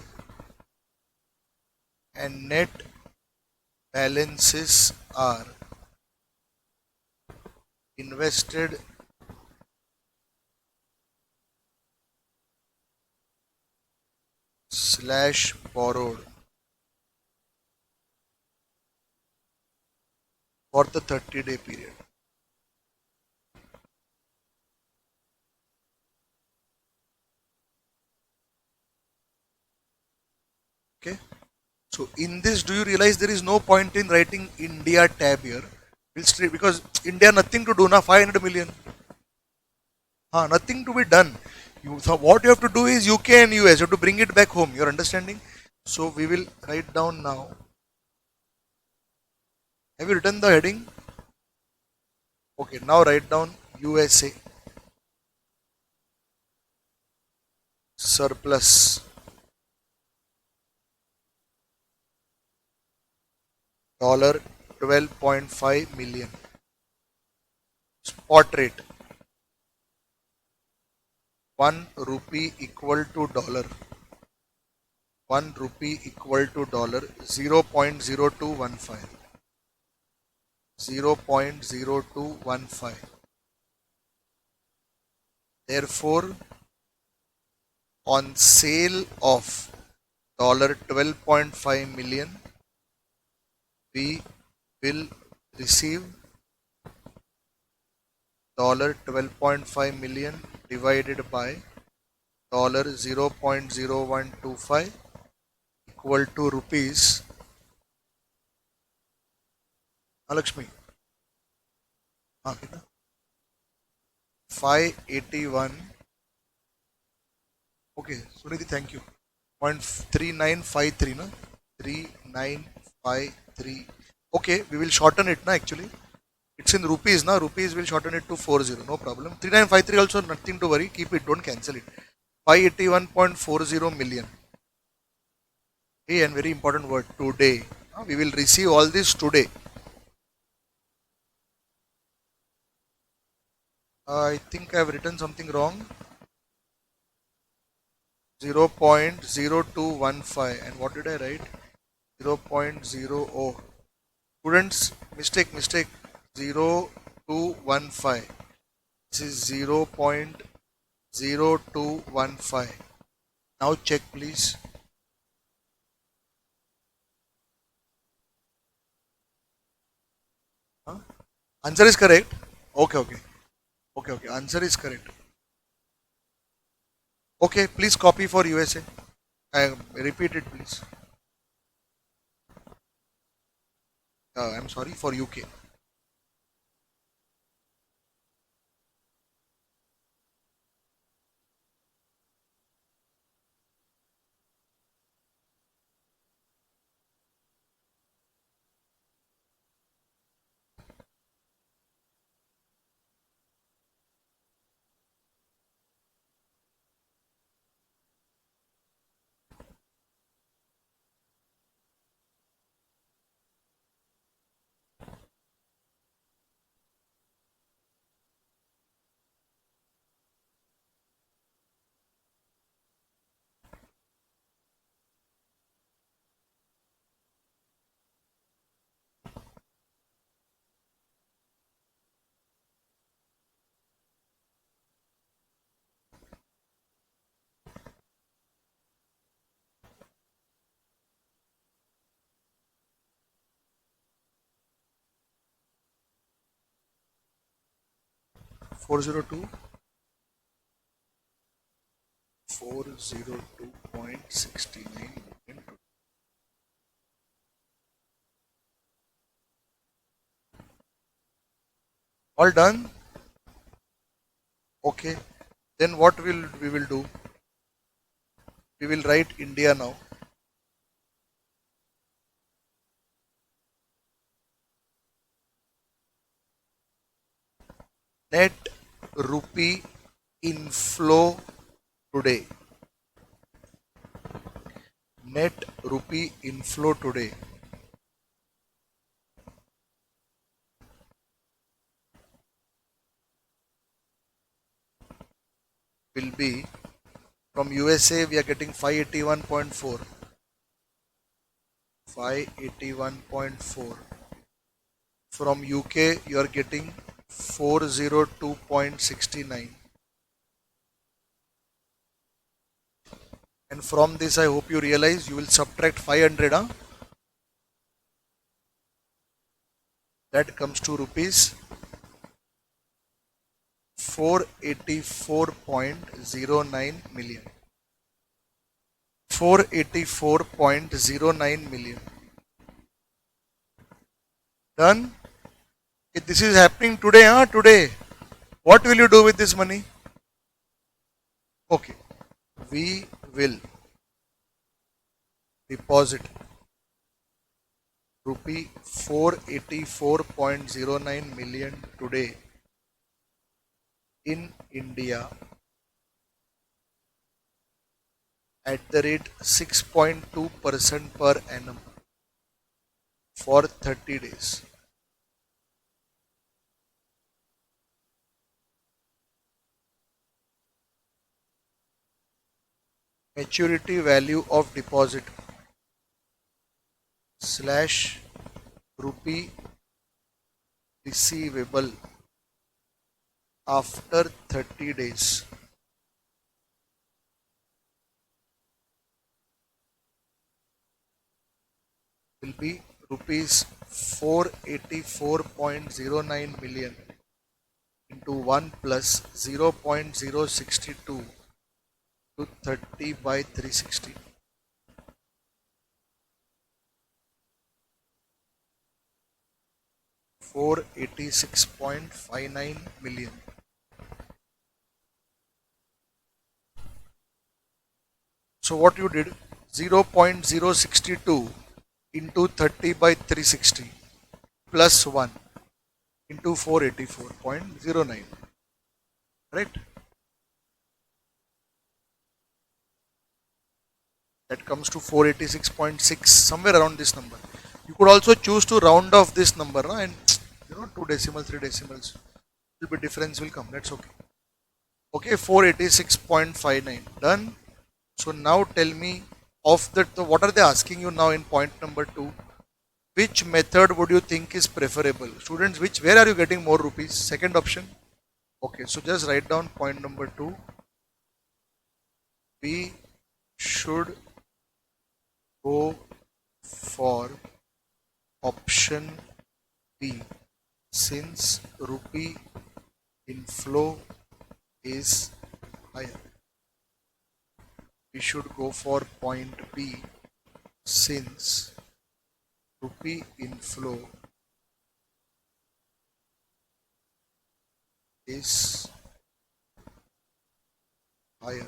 And net balances are invested slash borrowed for the 30-day period. Okay. So in this, do you realize there is no point in writing India tab here? Because India nothing to do now, 500 million. Nothing to be done. So what you have to do is UK and US. You have to bring it back home. You're understanding? So we will write down now. Have you written the heading? Okay, now write down USA surplus $12.5 million. Spot rate 1 rupee equal to dollar. 1 rupee equal to dollar 0.0215. 0.0215. Therefore, on sale of $12.5 million, we will receive $12.5 million divided by $0.0125 equal to rupees. Lakshmi. 581. Okay, Sunidhi, thank you. 0.3953, na? 3953. Okay, we will shorten it, na, actually. It's in rupees, na? Rupees will shorten it to 40, no problem. 3953 also nothing to worry, keep it, don't cancel it. 581.40 million. Hey, and very important word, today. We will receive all this today. I think I have written something wrong. 0.0215, and what did I write? 0.00. Students, mistake. 0215. This is 0.0215. Now check, please. Answer is correct. Okay. Answer is correct. Okay, please copy for USA. Repeat it, please. I'm sorry, for UK. Four zero two. 402.69 million. All done. Okay, then what we will do? We will write India now. Net rupee inflow today. Net rupee inflow today will be, from USA we are getting 581.4. 581.4. From UK you are getting 402.69. And from this I hope you realize you will subtract 500, huh? That comes to rupees 484.09 million. 484.09 million. Done? If this is happening today, huh? Today. What will you do with this money? Okay. We will deposit rupee 484.09 million today in India at the rate 6.2% per annum for 30 days. Maturity value of deposit slash rupee receivable after 30 days will be rupees 484.09 million into 1 plus 0.062 to 30 by 360. 486.59 million. So what you did, 0.062 into 30 by 360 plus 1 into 484.09, right? That comes to 486.6, somewhere around this number. You could also choose to round off this number, and 2 decimals, 3 decimals, little bit difference will come. That's okay. Okay, 486.59 done. So now tell me of that. What are they asking you now in point number 2? Which method would you think is preferable? Students, where are you getting more rupees? Second option. Okay, so just write down point number 2. We should go for option B since rupee inflow is higher. We should go for point B since rupee inflow is higher.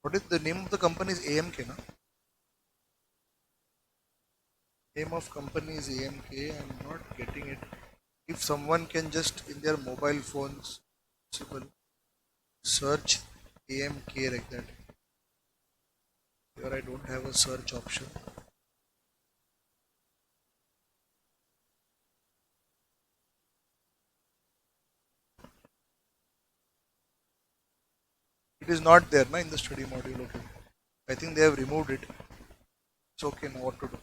What is the name of the company? Is AMK, na? Name of company is AMK. I'm not getting it. If someone can just in their mobile phones search AMK like that. Here I don't have a search option. It is not there na, in the study module. Okay. I think they have removed it. It's okay now. What to do?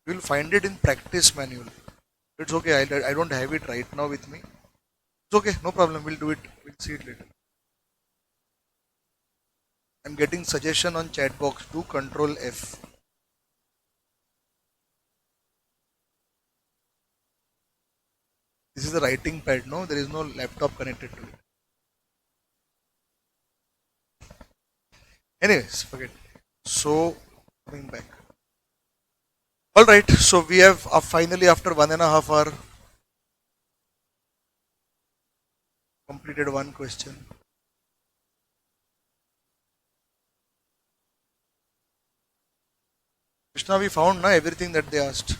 You will find it in practice manual. It's okay. I don't have it right now with me. It's okay. No problem. We'll do it. We'll see it later. I'm getting suggestion on chat box. Do Control F. This is the writing pad. No, there is no laptop connected to it. Anyways, forget. So coming back. All right. So we have finally, after 1.5 hours, completed one question. Krishna, we found na everything that they asked.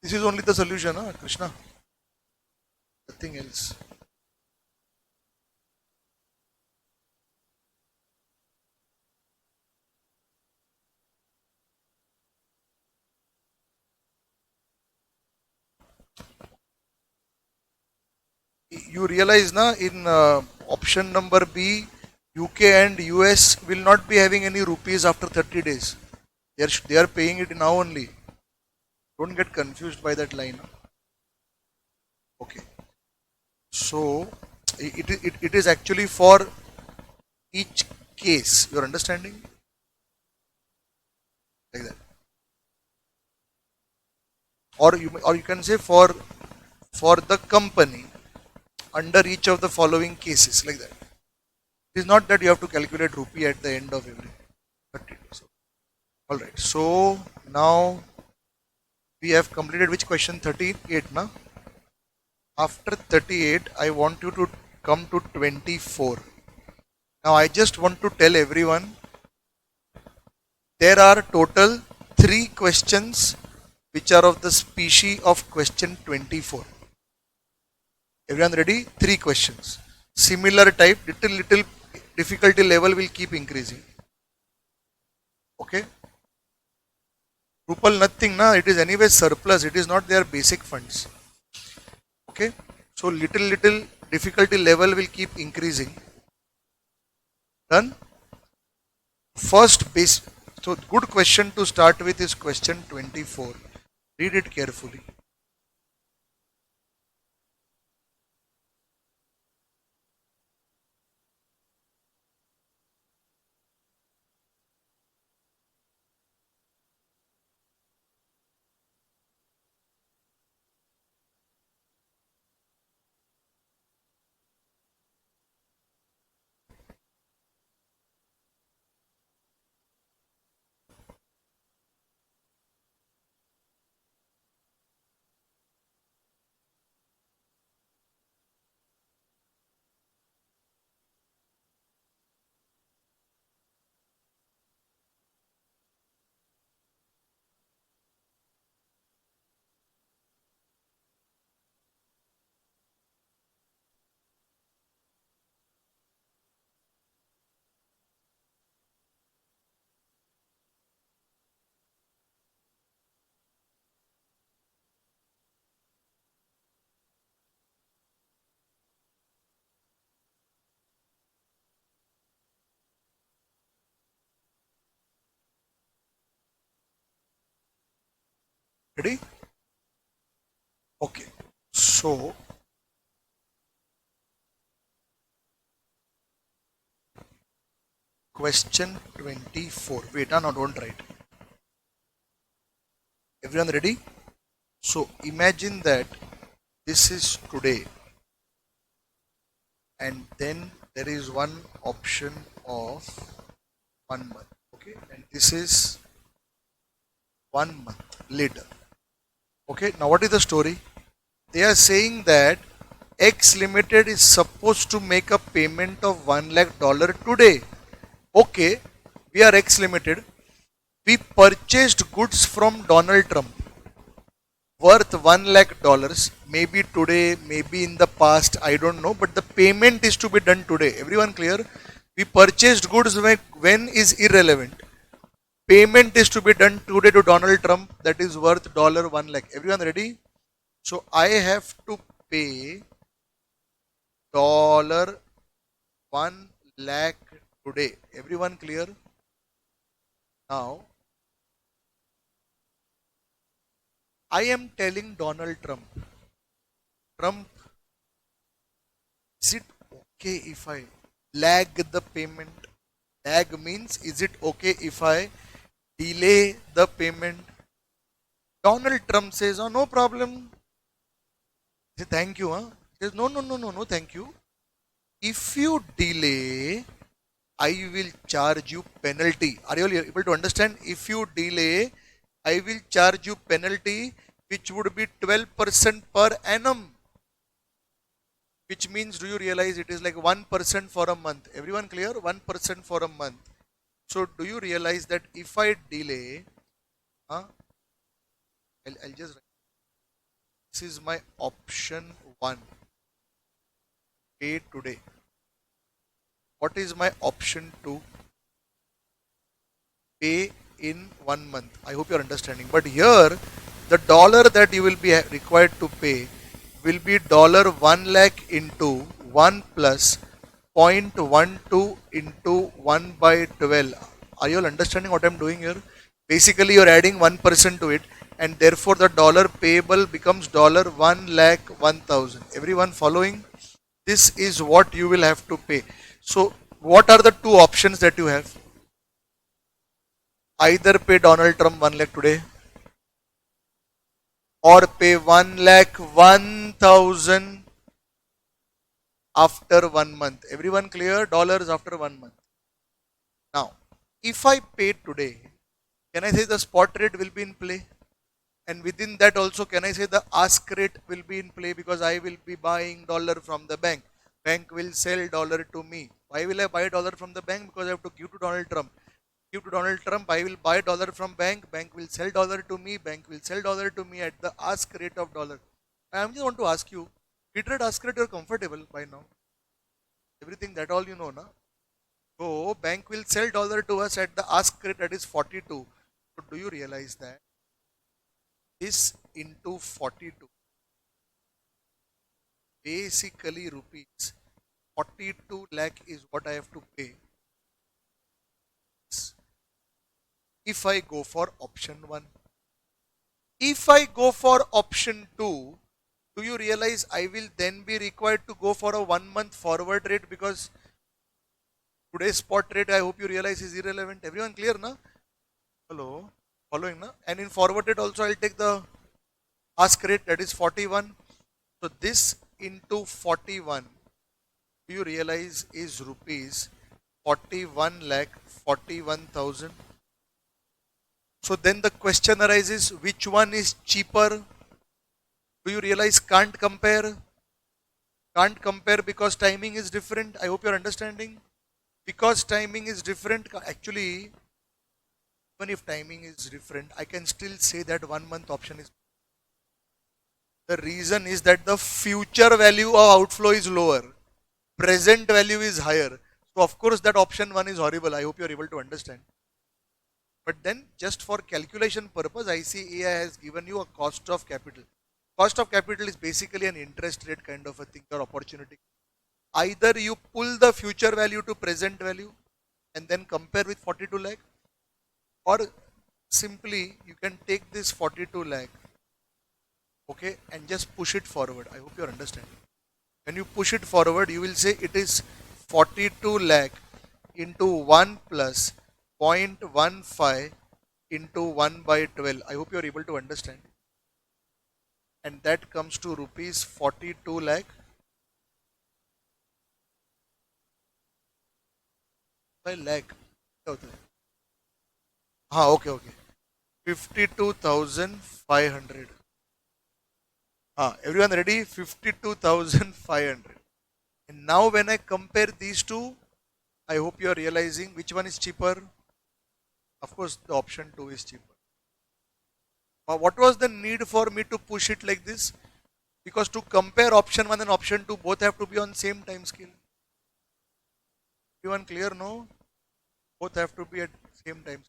This is only the solution, huh, Krishna? Nothing else. You realize na in option number B, UK and US will not be having any rupees after 30 days. They are paying it now only. Don't get confused by that line. Okay. So it is actually for each case. You're understanding? Like that. Or you can say for the company under each of the following cases, like that. It is not that you have to calculate rupee at the end of every 30 days. Alright, so now we have completed which question? 38 now. After 38, I want you to come to 24. Now I just want to tell everyone there are total 3 questions which are of the species of question 24. Everyone ready? 3 questions. Similar type, little difficulty level will keep increasing. Okay? Rupal nothing, na? It is anyway surplus. It is not their basic funds. Okay? So little difficulty level will keep increasing. Done? First base. So good question to start with is question 24. Read it carefully. Ready? Okay. So question 24. Wait, no, don't write. Everyone ready? So imagine that this is today, and then there is one option of 1 month. Okay, and this is 1 month later. Okay, now what is the story? They are saying that X Limited is supposed to make a payment of $1 lakh today. Okay, we are X Limited. We purchased goods from Donald Trump worth $1 lakh. Maybe today, maybe in the past, I don't know, but the payment is to be done today. Everyone clear? We purchased goods when is irrelevant. Payment is to be done today to Donald Trump, that is worth $1 lakh. Everyone ready? So I have to pay $1 lakh today. Everyone clear? Now I am telling Donald Trump, is it okay if I lag the payment? Lag means, is it okay if I delay the payment? Donald Trump says, oh, no problem. Say, thank you. Huh? He says, no, thank you. If you delay, I will charge you penalty. Are you able to understand? If you delay, I will charge you penalty. which would be 12% per annum. Which means, do you realize it is like 1% for a month? Everyone clear? 1% for a month. So do you realize that if I delay, I'll just write, this is my option 1, pay today. What is my option 2? Pay in 1 month. I hope you're understanding. But here, the dollar that you will be required to pay will be $1 lakh into 1 plus 0.12 into 1 by 12. Are you all understanding what I'm doing here? Basically, you're adding 1% to it, and therefore the dollar payable becomes $1 lakh 1000. Everyone following? This is what you will have to pay. So, what are the two options that you have? Either pay Donald Trump 1 lakh today, or pay 1 lakh 1000 after 1 month. Everyone clear? Dollars after 1 month. Now, if I pay today, can I say the spot rate will be in play? And within that also, can I say the ask rate will be in play, because I will be buying dollar from the bank. Bank will sell dollar to me. Why will I buy dollar from the bank? Because I have to give to Donald Trump. Give to Donald Trump, I will buy dollar from bank. Bank will sell dollar to me. Bank will sell dollar to me at the ask rate of dollar. I just want to ask you, Peter, ask rate, you're comfortable by now. Everything that all you know, na? So bank will sell dollar to us at the ask rate, that is 42. So do you realize that this into 42, basically rupees 42 lakh is what I have to pay if I go for option 1. If I go for option 2, do you realize I will then be required to go for a 1 month forward rate, because today's spot rate, I hope you realize, is irrelevant. Everyone clear, na? Hello? Following, na? And in forward rate also, I'll take the ask rate, that is 41. So this into 41, do you realize, is rupees 41 lakh 41,000. So then the question arises, which one is cheaper? Do you realize can't compare? Can't compare because timing is different. I hope you're understanding. Because timing is different, actually, even if timing is different, I can still say that 1 month option is. The reason is that the future value of outflow is lower. Present value is higher. So of course that option 1 is horrible. I hope you're able to understand. But then just for calculation purpose, ICAI has given you a cost of capital. Cost of capital is basically an interest rate kind of a thing or opportunity. Either you pull the future value to present value and then compare with 42 lakh, or simply you can take this 42 lakh, okay, and just push it forward. I hope you're understanding. When you push it forward, you will say it is 42 lakh into 1 plus 0.15 into 1 by 12. I hope you're able to understand. And that comes to rupees 42 lakh. By lakh. Okay. 52,500. Everyone ready? 52,500. And now when I compare these two, I hope you are realizing which one is cheaper. Of course, the option 2 is cheaper. What was the need for me to push it like this? Because to compare option 1 and option 2, both have to be on same time scale. Everyone clear? No? Both have to be at same time.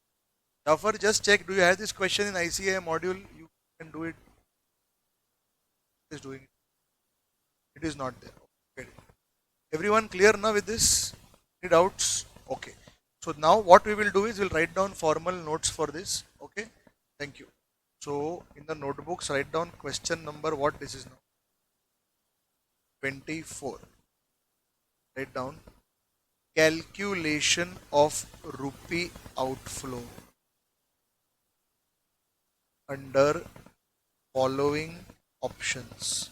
Jafar, just check. Do you have this question in ICAI module? You can do it. It is doing it. It is not there. Okay. Everyone clear now with this? Any doubts? Okay. So now what we will do is we'll write down formal notes for this. Okay. Thank you. So in the notebooks, write down question number, what this is now? 24. Write down calculation of rupee outflow under following options.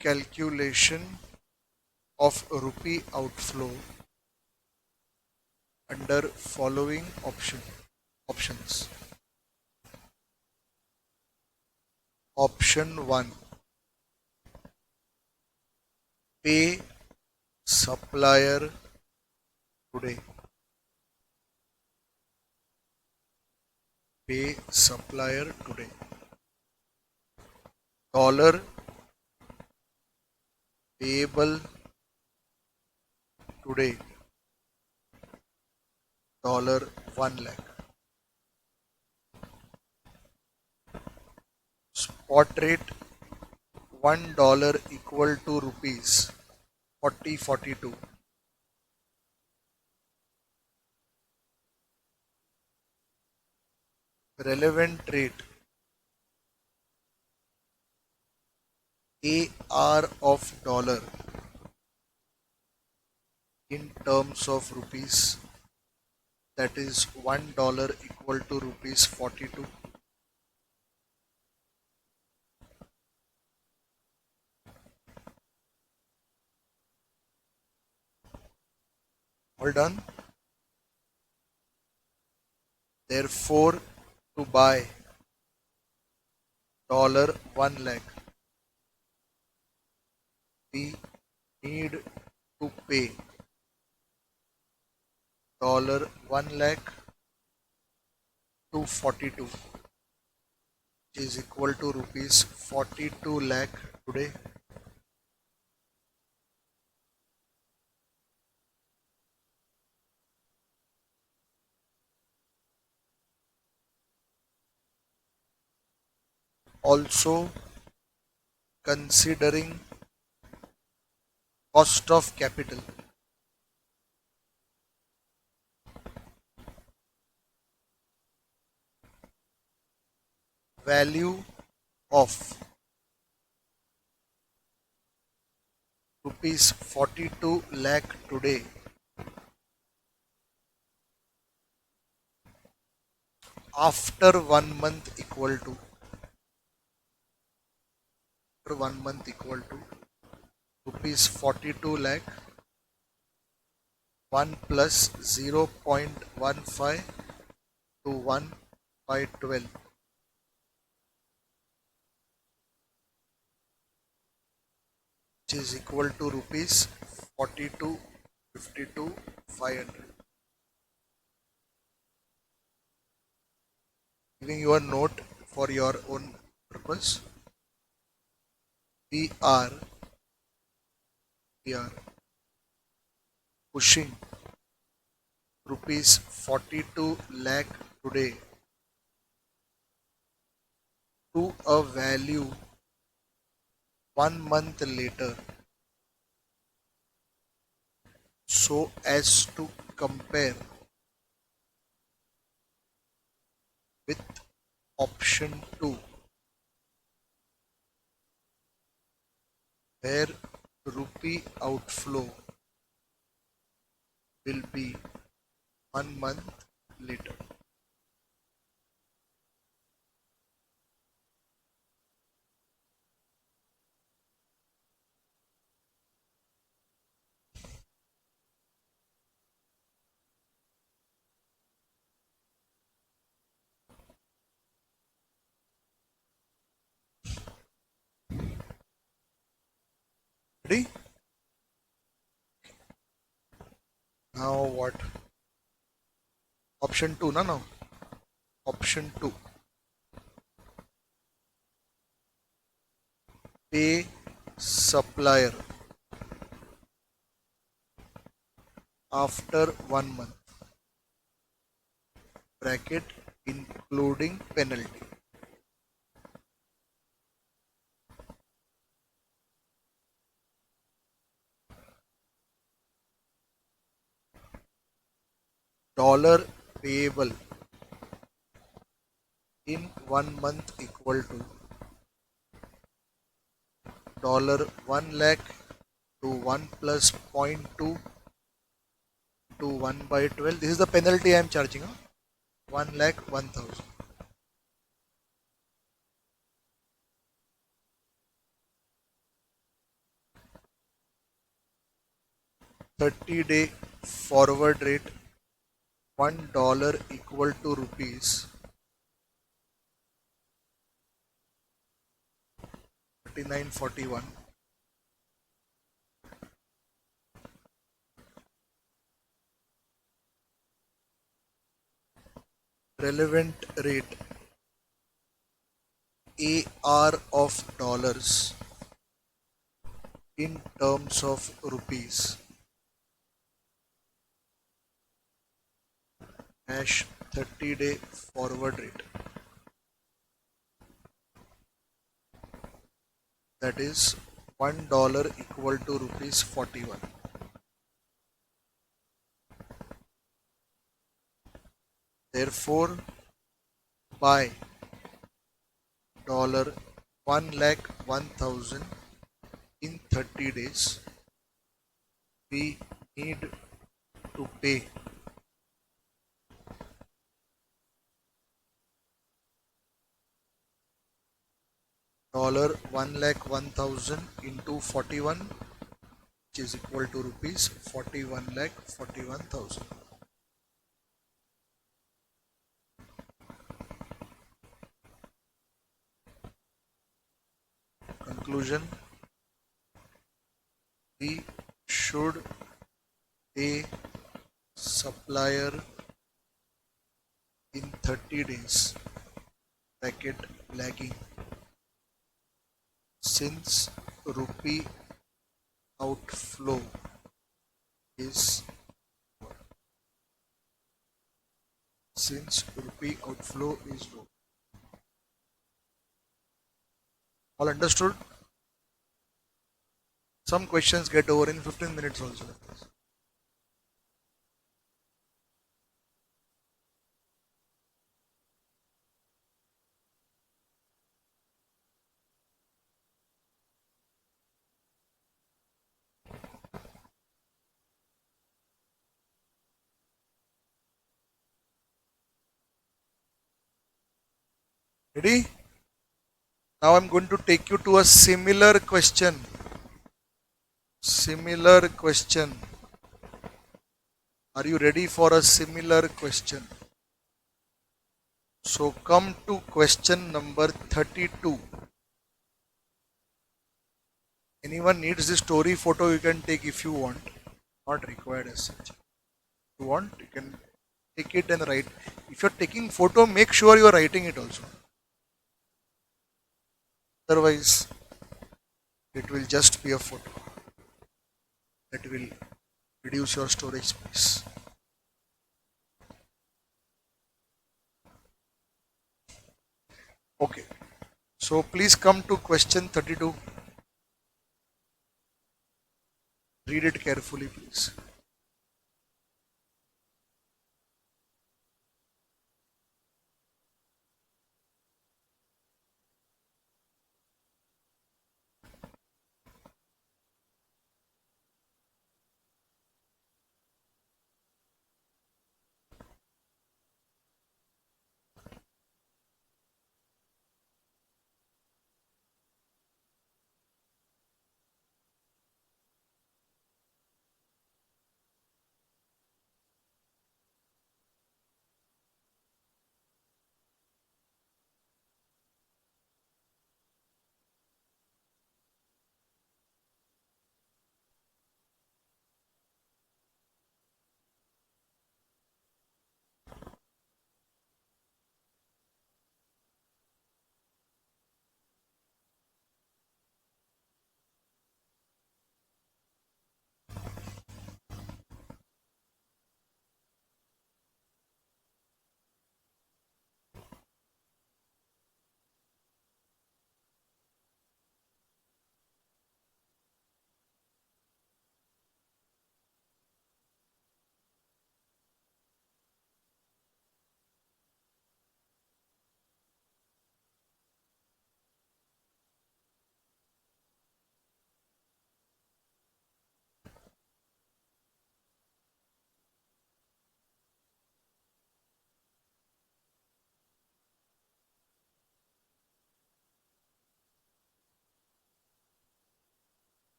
Calculation of rupee outflow under following option. options. Option 1, pay supplier today. Pay supplier today. Dollar payable today. Dollar 1 lakh. Spot rate $1 equal to rupees 40.42. Relevant rate AR of dollar in terms of rupees, that is $1 equal to rupees 42. All done. Therefore, to buy dollar 1 lakh, we need to pay dollar 1 lakh to 42, which is equal to rupees 42 lakh today. Also considering cost of capital, value of rupees 42 lakh today after 1 month equal to, after 1 month equal to rupees 42 lakh 1 plus 0.15 to 1 by 12, which is equal to rupees 42.52 500. Giving your note for your own purpose, we are pushing rupees 42 lakh today to a value 1 month later, so as to compare with option 2, where rupee outflow will be 1 month later. Ready? Now what? Option 2, no, no. Option 2, pay supplier after 1 month, bracket including penalty. Dollar payable in 1 month equal to dollar 1 lakh to 1 plus 0.2 to 1 by 12. This is the penalty I am charging. 1 lakh 1000. 30-day forward rate $1 equal to rupees 39.41. Relevant rate AR of dollars in terms of rupees hash 30-day forward rate, that is $1 equal to rupees 41. Therefore, buy dollar 1,01,000 in 30 days. We need to pay dollar 1,01,000 into 41, which is equal to rupees 41,41,000. Conclusion: we should pay supplier in 30 days bracket lagging, since rupee outflow is low. All understood? Some questions get over in 15 minutes also. Ready? Now I'm going to take you to a similar question. Similar question. Are you ready for a similar question? So come to question number 32. Anyone needs this story photo, you can take if you want. Not required as such. If you want, you can take it and write. If you're taking photo, make sure you are writing it also. Otherwise, it will just be a photo. That will reduce your storage space. Okay. So please come to question 32. Read it carefully, please.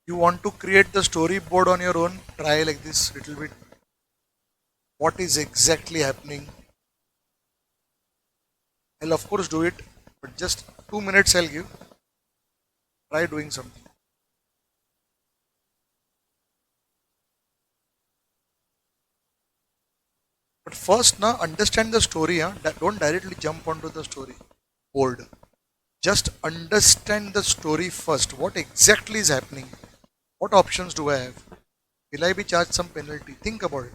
You want to create the storyboard on your own, try like this little bit. what is exactly happening. I'll of course do it, but just 2 minutes I'll give. Try doing something. But first, now understand the story. Huh? Don't directly jump onto the story board. Just understand the story first. What exactly is happening? What options do I have? Will I be charged some penalty? Think about it.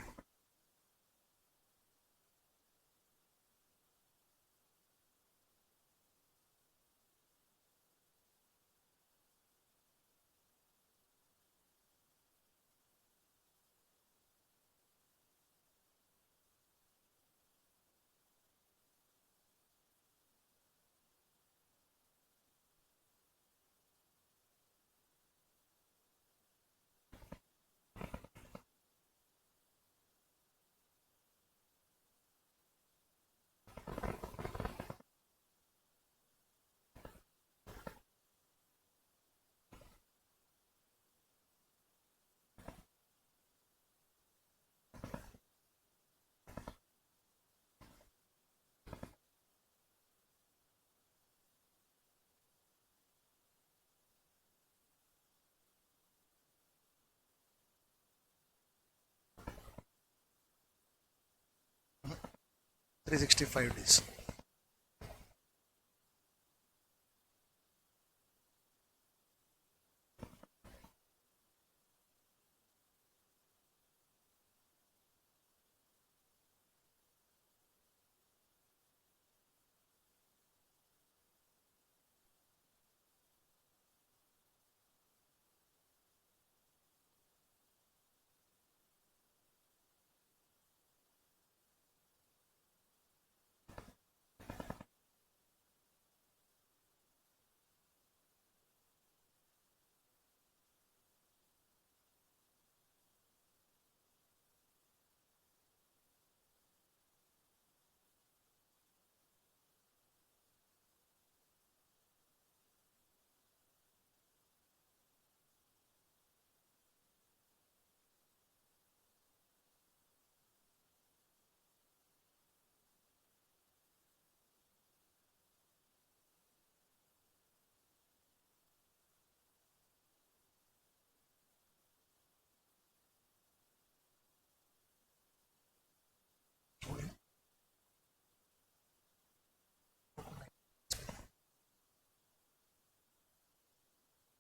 365 days.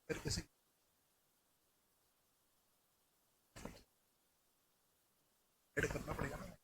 फिर किसी add करना पड़ेगा ना.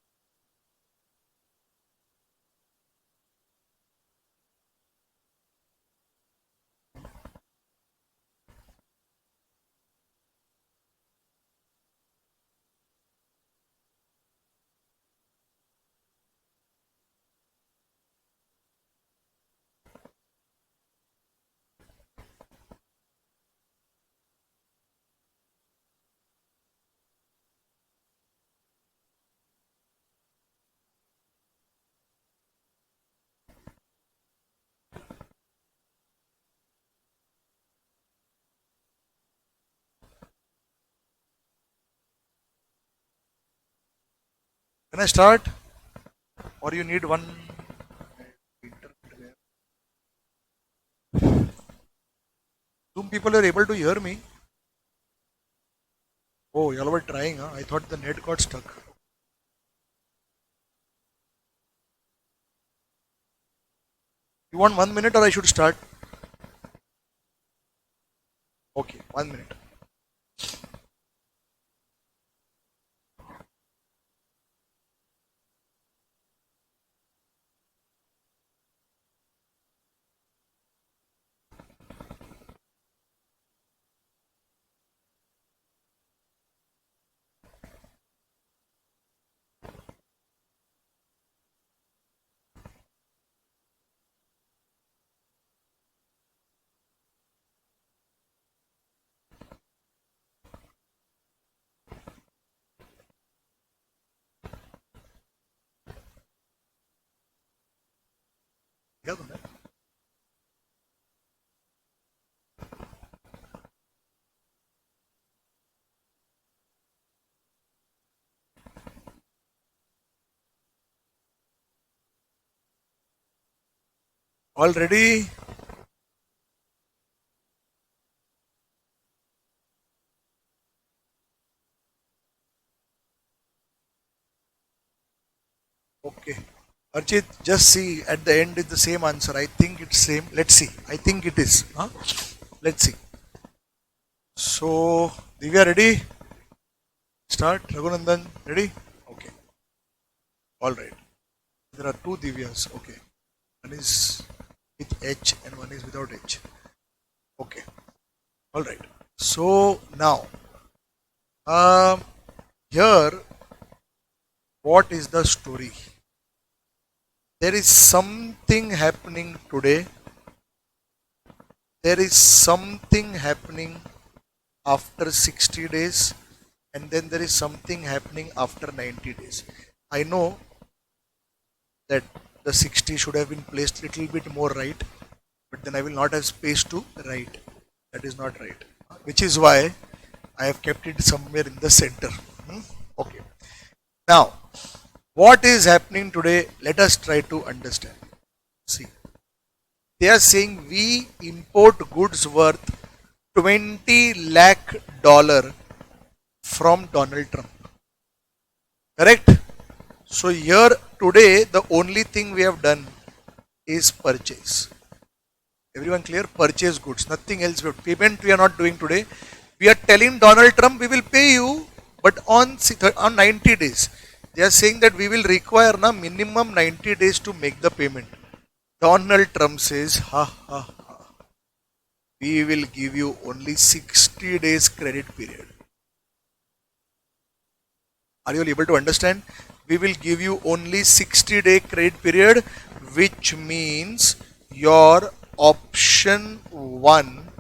Can I start? Or you need one? Some people are able to hear me. Oh, y'all were trying, huh? I thought the net got stuck. You want 1 minute or I should start? Okay, 1 minute. All ready? Okay. Archit, just see at the end is the same answer. I think it's same. Let's see. I think it is. Huh? Let's see. So, Divya, ready? Start. Raghunandan, ready? Okay. All right. There are two Divyas. Okay. One is with H and one is without H. Okay. All right. So now, um, here, what is the story? There is something happening today. There is something happening after 60 days, and then there is something happening after 90 days. I know that the 60 should have been placed a little bit more right, but then I will not have space to write. That is not right. Which is why I have kept it somewhere in the center. Okay. Now, what is happening today? Let us try to understand. See, they are saying we import goods worth 20 lakh dollar from Donald Trump. Correct? So here today the only thing we have done is purchase. Everyone clear? Purchase goods. Nothing else. Payment we are not doing today. We are telling Donald Trump we will pay you, but on 90 days. They are saying that we will require na minimum 90 days to make the payment. Donald Trump says, ha ha ha. We will give you only 60 days credit period. Are you able to understand? We will give you only 60-day credit period, which means your option 1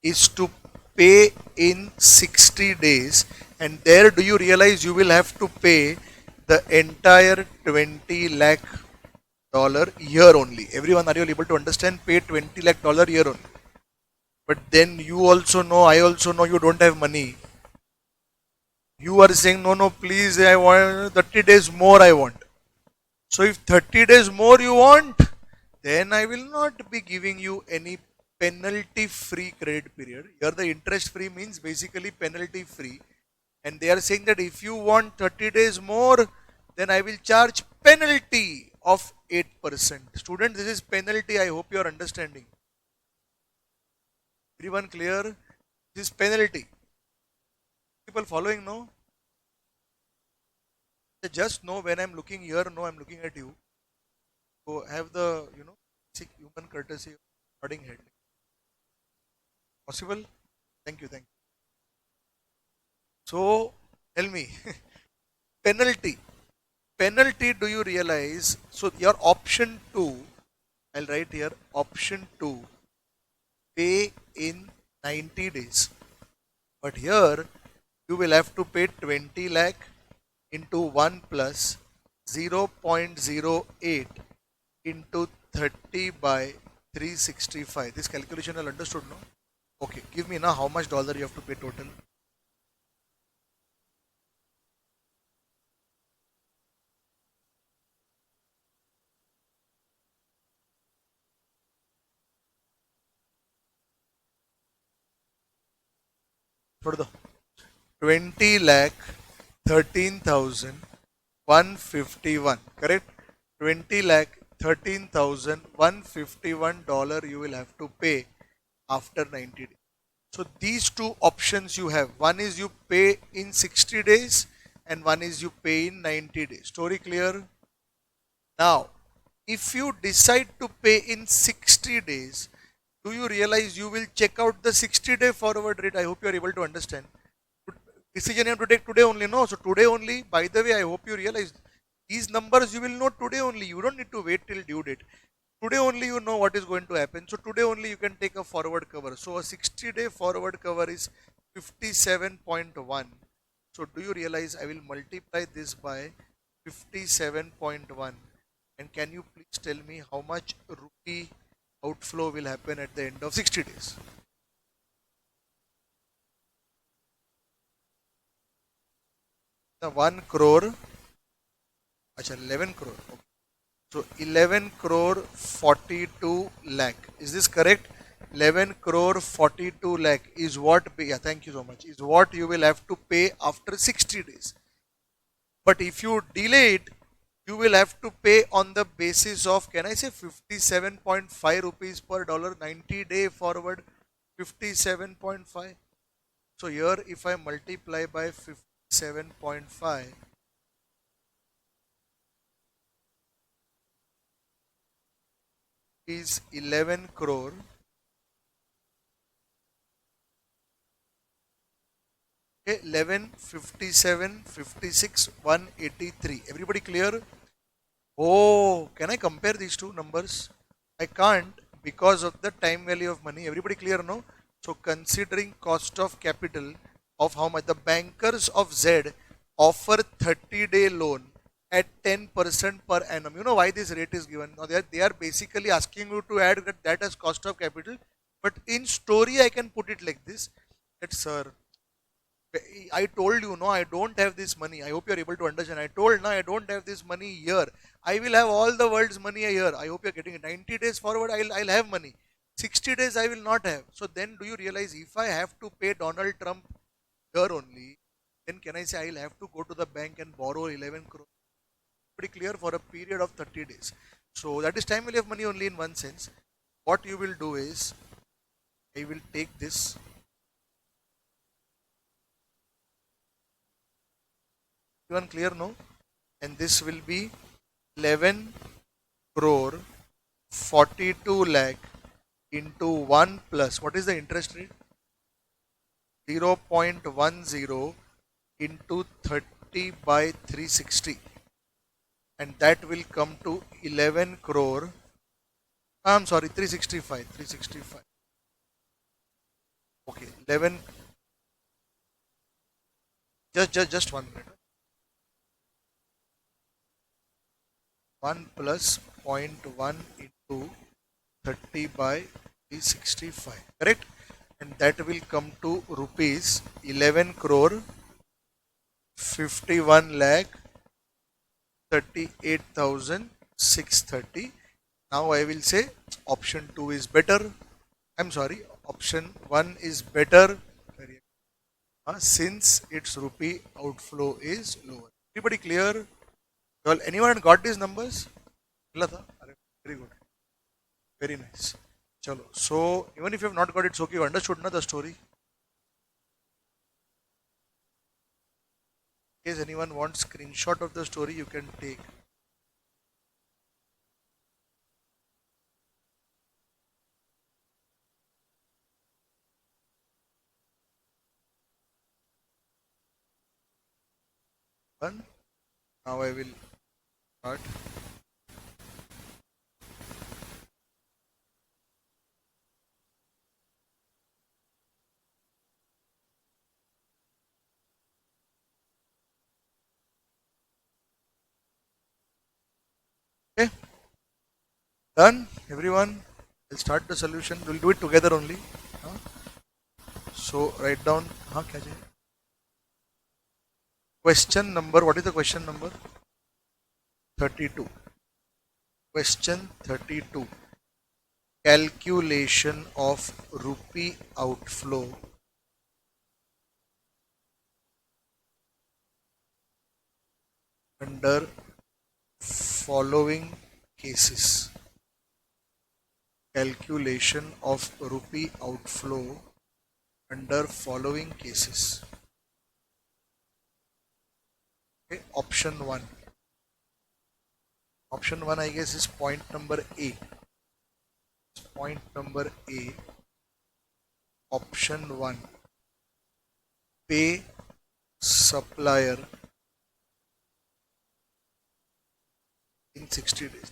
is to pay in 60 days, and there do you realize you will have to pay the entire 20 lakh dollar year only. Everyone, are you able to understand? Pay 20 lakh dollar year only. But then you also know, I also know you don't have money. You are saying, no, please, I want 30 days more, I want. So if 30 days more you want, then I will not be giving you any penalty free credit period. Here the interest free means basically penalty free. And they are saying that if you want 30 days more, then I will charge penalty of 8%. Student, this is penalty. I hope you are understanding. Everyone clear? This is penalty. People following, no? They just know when I'm looking here, no, I'm looking at you. So have the, basic human courtesy of nodding head. Possible? Thank you, thank you. So tell me, penalty. Penalty, do you realize? So your option 2, I'll write here option 2, pay in 90 days. But here you will have to pay 20 lakh into 1 plus 0.08 into 30 by 365. This calculation I understood, no? Okay, give me now how much dollar you have to pay total. छोड़ दो 20 lakh 13,151. Correct? 20 lakh 13,151 dollar you will have to pay after 90 days. So these two options you have. One is you pay in 60 days and one is you pay in 90 days. Story clear? Now, if you decide to pay in 60 days, do you realize you will check out the 60-day forward rate? I hope you are able to understand. Decision you have to take today only, no? So today only, by the way, I hope you realize these numbers you will know today only. You don't need to wait till due date. Today only you know what is going to happen. So today only you can take a forward cover. So a 60-day forward cover is 57.1. So do you realize I will multiply this by 57.1, and can you please tell me how much rupee outflow will happen at the end of 60 days? The 1 crore, acha 11 crore. Okay. So 11 crore 42 lakh. Is this correct? 11 crore 42 lakh is what, yeah, thank you so much, is what you will have to pay after 60 days. But if you delay it, you will have to pay on the basis of, can I say 57.5 rupees per dollar, 90-day forward, 57.5. So here if I multiply by 57.5, is 11 crore. Okay, 11, 57, 56, 183. Everybody clear? Oh, can I compare these two numbers? I can't because of the time value of money. Everybody clear, no? So considering cost of capital of how much the bankers of Z offer 30-day loan at 10% per annum. You know why this rate is given? Now they are basically asking you to add that as cost of capital. But in story, I can put it like this: that sir, I told you, no, I don't have this money. I hope you're able to understand. I told, no, I don't have this money here. I will have all the world's money a year. I hope you're getting it. 90 days forward, I'll have money. 60 days, I will not have. So then do you realize if I have to pay Donald Trump here only, then can I say I'll have to go to the bank and borrow 11 crore? Pretty clear, for a period of 30 days. So that is time value of money only in one sense. What you will do is, I will take this. Everyone clear, no? And this will be 11 crore 42 lakh into 1 plus, what is the interest rate? 0.10 into 30 by 360, and that will come to 11 crore. I'm sorry, 365. Okay, 11. Just 1 minute. 1 plus 0.1 into 30 by 365, correct? And that will come to rupees 11 crore 51 lakh 38,630. Now I will say option 2 is better. I'm sorry, option 1 is better, since its rupee outflow is lower. Everybody clear? Well, anyone got these numbers? Very good. Very nice. Chalo. So even if you have not got it, it's okay. You understood na the story. In case anyone wants screenshot of the story, you can take. One. Now I will start. Okay. Done. Everyone. We'll start the solution. We'll do it together only. Huh? So write down. क्या चाहिए? Question number. What is the question number? 32. Question 32. Calculation of rupee outflow under following cases. Calculation of rupee outflow under following cases. Okay, option 1. Option 1, I guess, is point number A. Point number A. Option 1. Pay supplier in 60 days.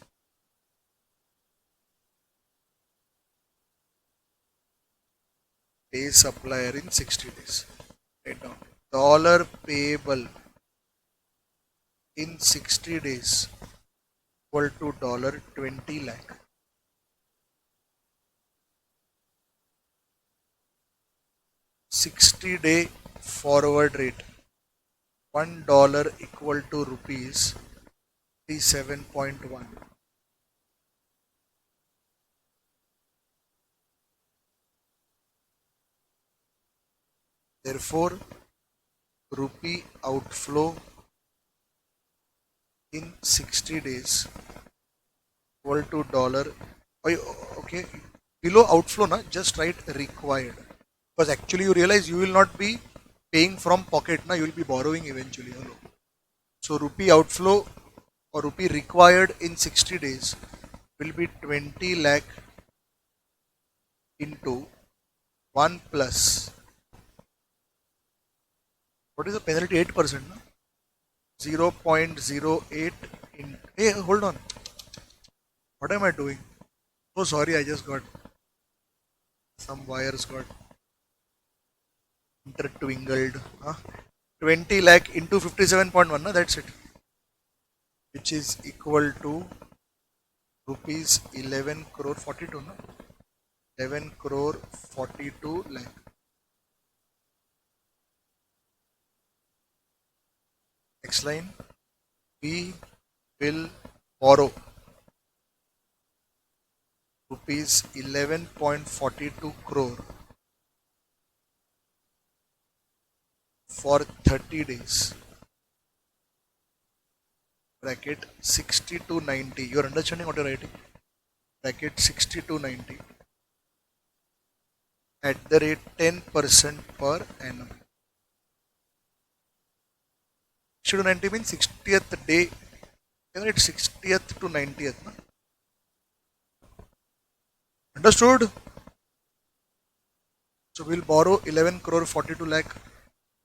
Pay supplier in 60 days. Write down. Dollar payable in 60 days equal to $20 lakh. $60-day forward rate, $1 equal to rupees 37.1. Therefore, rupee outflow in 60 days equal to dollar. Okay, below outflow, na, just write required. Because actually you realize you will not be paying from pocket, na, you will be borrowing eventually. So rupee outflow or rupee required in 60 days will be 20 lakh into 1 plus. What is the penalty? 8%. No? 0.08 in. Hey, hold on. What am I doing? Oh, sorry, I just got some wires got intertwingled. Huh? 20 lakh into 57.1. No? That's it. Which is equal to rupees 11 crore 42. No? 11 crore 42 lakh. Next line. We will borrow rupees 11.42 crore for 30 days. Bracket 60 to 90. You are understanding what you are writing? Bracket 60 to 90 at the rate 10% per annum. 60 to 90 means 60th day. It's 60th to 90th. No? Understood? So we'll borrow 11 crore 42 lakh.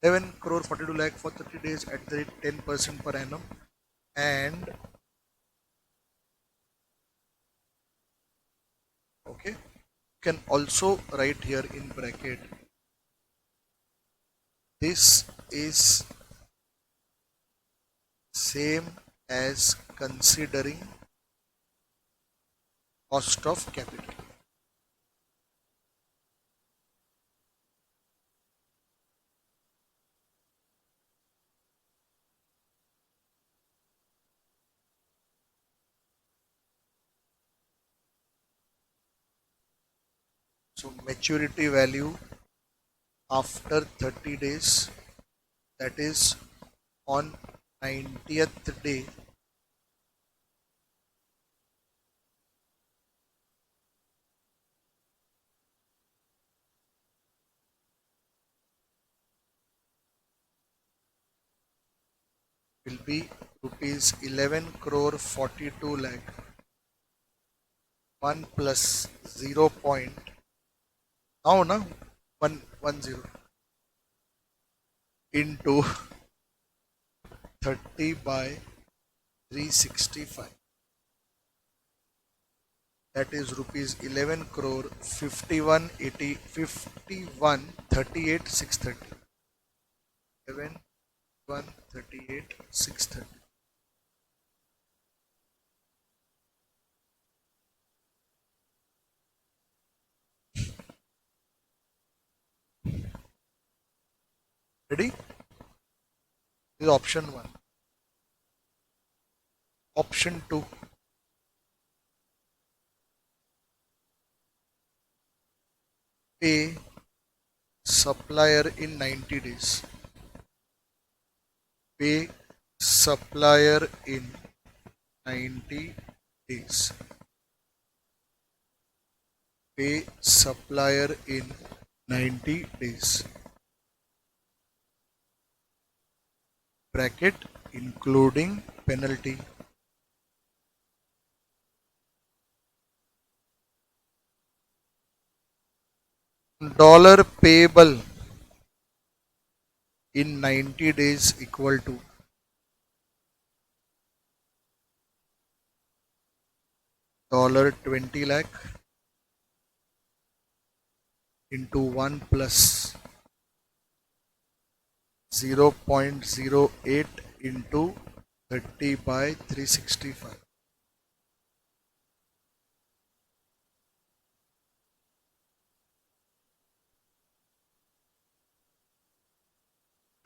11 crore 42 lakh for 30 days at the rate 10% per annum. And okay, you can also write here in bracket, this is same as considering cost of capital. So maturity value after 30 days, that is on 90th day, will be rupees 11 crore 42 lakh 1 plus 0 point now na 110 into 30 by 365, that is rupees 11 crore 51 38 630. 11 1 38 630. Ready? This is option 1. Option 2. Pay supplier in 90 days. Pay supplier in 90 days. Pay supplier in 90 days. Bracket including penalty. Dollar payable in 90 days equal to $20 lakh into 1 plus 0.08 into 30 by 365.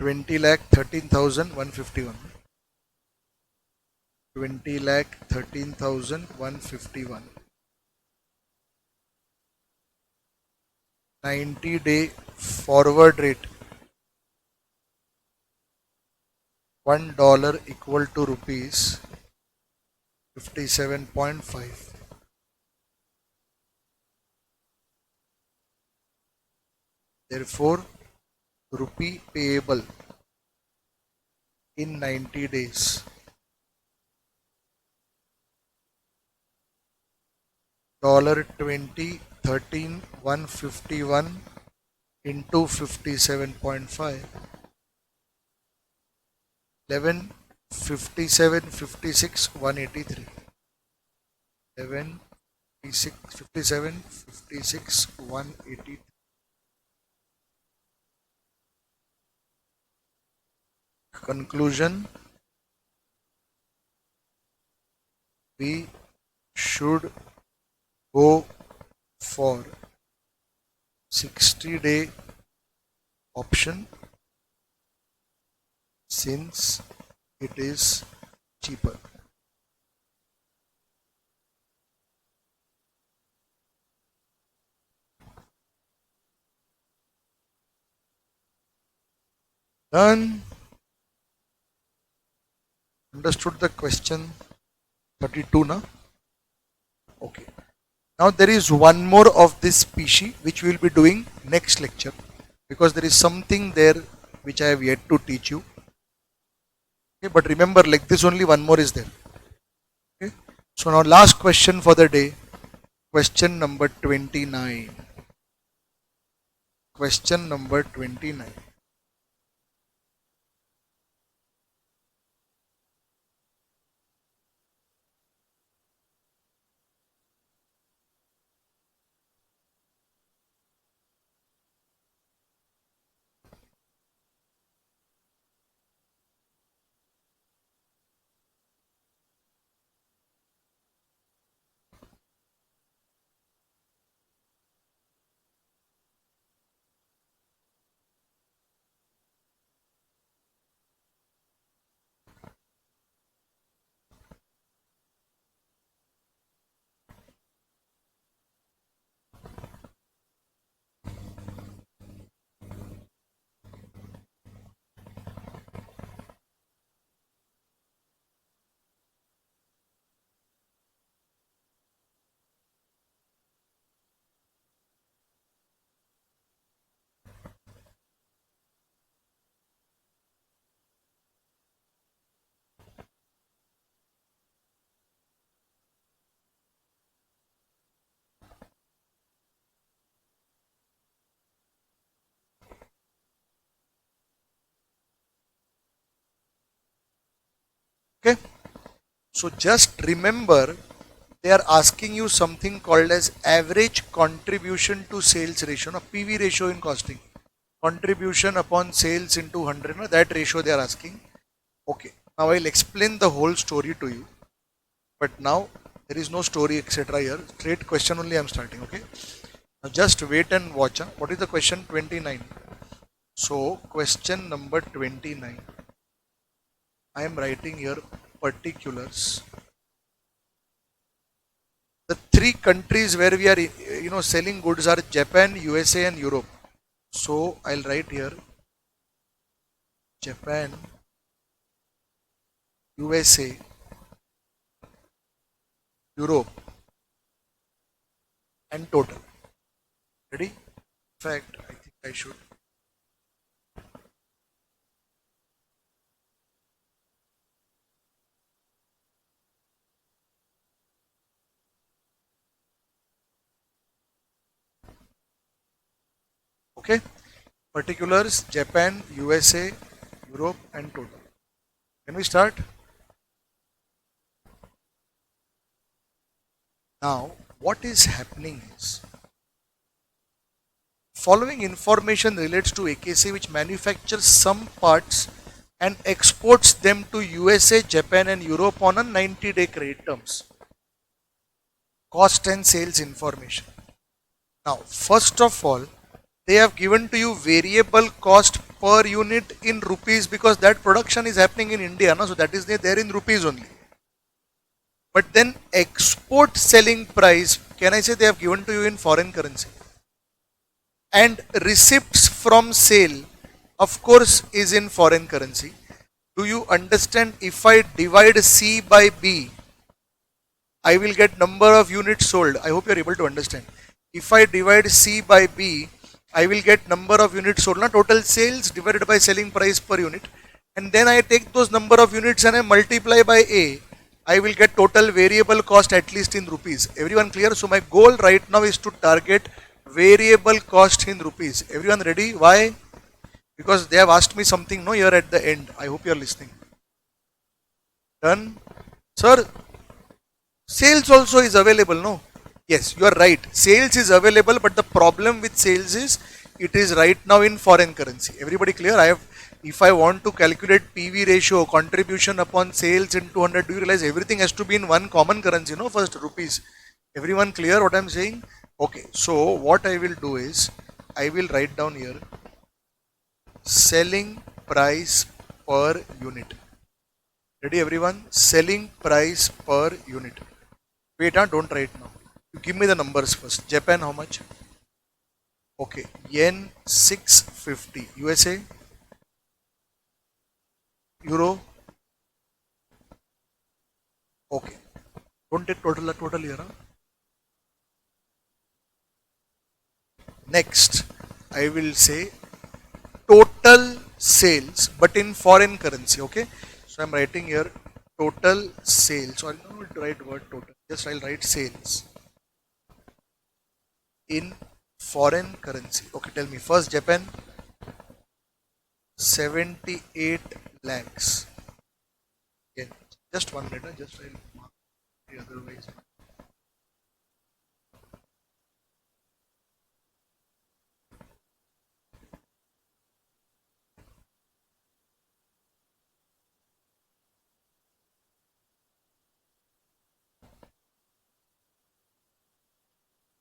20 lakh 13,151. 20 lakh 13,151. 90-day forward rate $1 equal to rupees 57.5. Therefore, rupee payable in 90 days. $20 $13 into 57.5, 11 57 56 183, 11 57 56 183. Conclusion: we should go for 60-day option since it is cheaper. Done. Understood the question 32 now? Okay. Now there is one more of this species which we will be doing next lecture, because there is something there which I have yet to teach you. Okay, but remember, like this only one more is there. Okay. So now last question for the day, question number 29. Question number 29. Okay. So just remember, they are asking you something called as average contribution to sales ratio, no, PV ratio in costing. Contribution upon sales into 100, no, that ratio they are asking. Okay. Now I'll explain the whole story to you. But now there is no story etc. here. Straight question only I am starting. Okay. Now just wait and watch. Huh? What is the question 29? So question number 29. I am writing here particulars. The three countries where we are selling goods are Japan, USA and Europe. So I'll write here Japan, USA, Europe and total. Ready? In fact, I think I should. Okay. Particulars Japan, USA, Europe and total. Can we start? Now, what is happening is, following information relates to AKC, which manufactures some parts and exports them to USA, Japan and Europe on a 90-day credit terms. Cost and sales information. Now, first of all, they have given to you variable cost per unit in rupees, because that production is happening in India, no? So that is there in rupees only. But then export selling price, can I say they have given to you in foreign currency? And receipts from sale, of course, is in foreign currency. Do you understand? If I divide C by B, I will get number of units sold. I hope you are able to understand. If I divide C by B, I will get number of units sold. Now total sales divided by selling price per unit. And then I take those number of units and I multiply by A. I will get total variable cost at least in rupees. Everyone clear? So my goal right now is to target variable cost in rupees. Everyone ready? Why? Because they have asked me something no here at the end. I hope you are listening. Done? Sir, sales also is available, no? Yes, you are right. Sales is available, but the problem with sales is it is right now in foreign currency. Everybody clear? If I want to calculate PV ratio, contribution upon sales in 200, do you realize everything has to be in one common currency, no? First rupees. Everyone clear what I am saying? Okay, so what I will do is, I will write down here, selling price per unit. Ready everyone? Selling price per unit. Wait, don't write now. You give me the numbers first. Japan, how much? Okay, yen 650. USA, euro. Okay, don't take total here. Huh? Next, I will say total sales, but in foreign currency. Okay, so I'm writing here total sales. So I'll not write word total. Just I'll write sales in foreign currency. Okay, tell me first. Japan, 78 lakhs. Okay, just 1 minute. Just I'll mark the otherwise.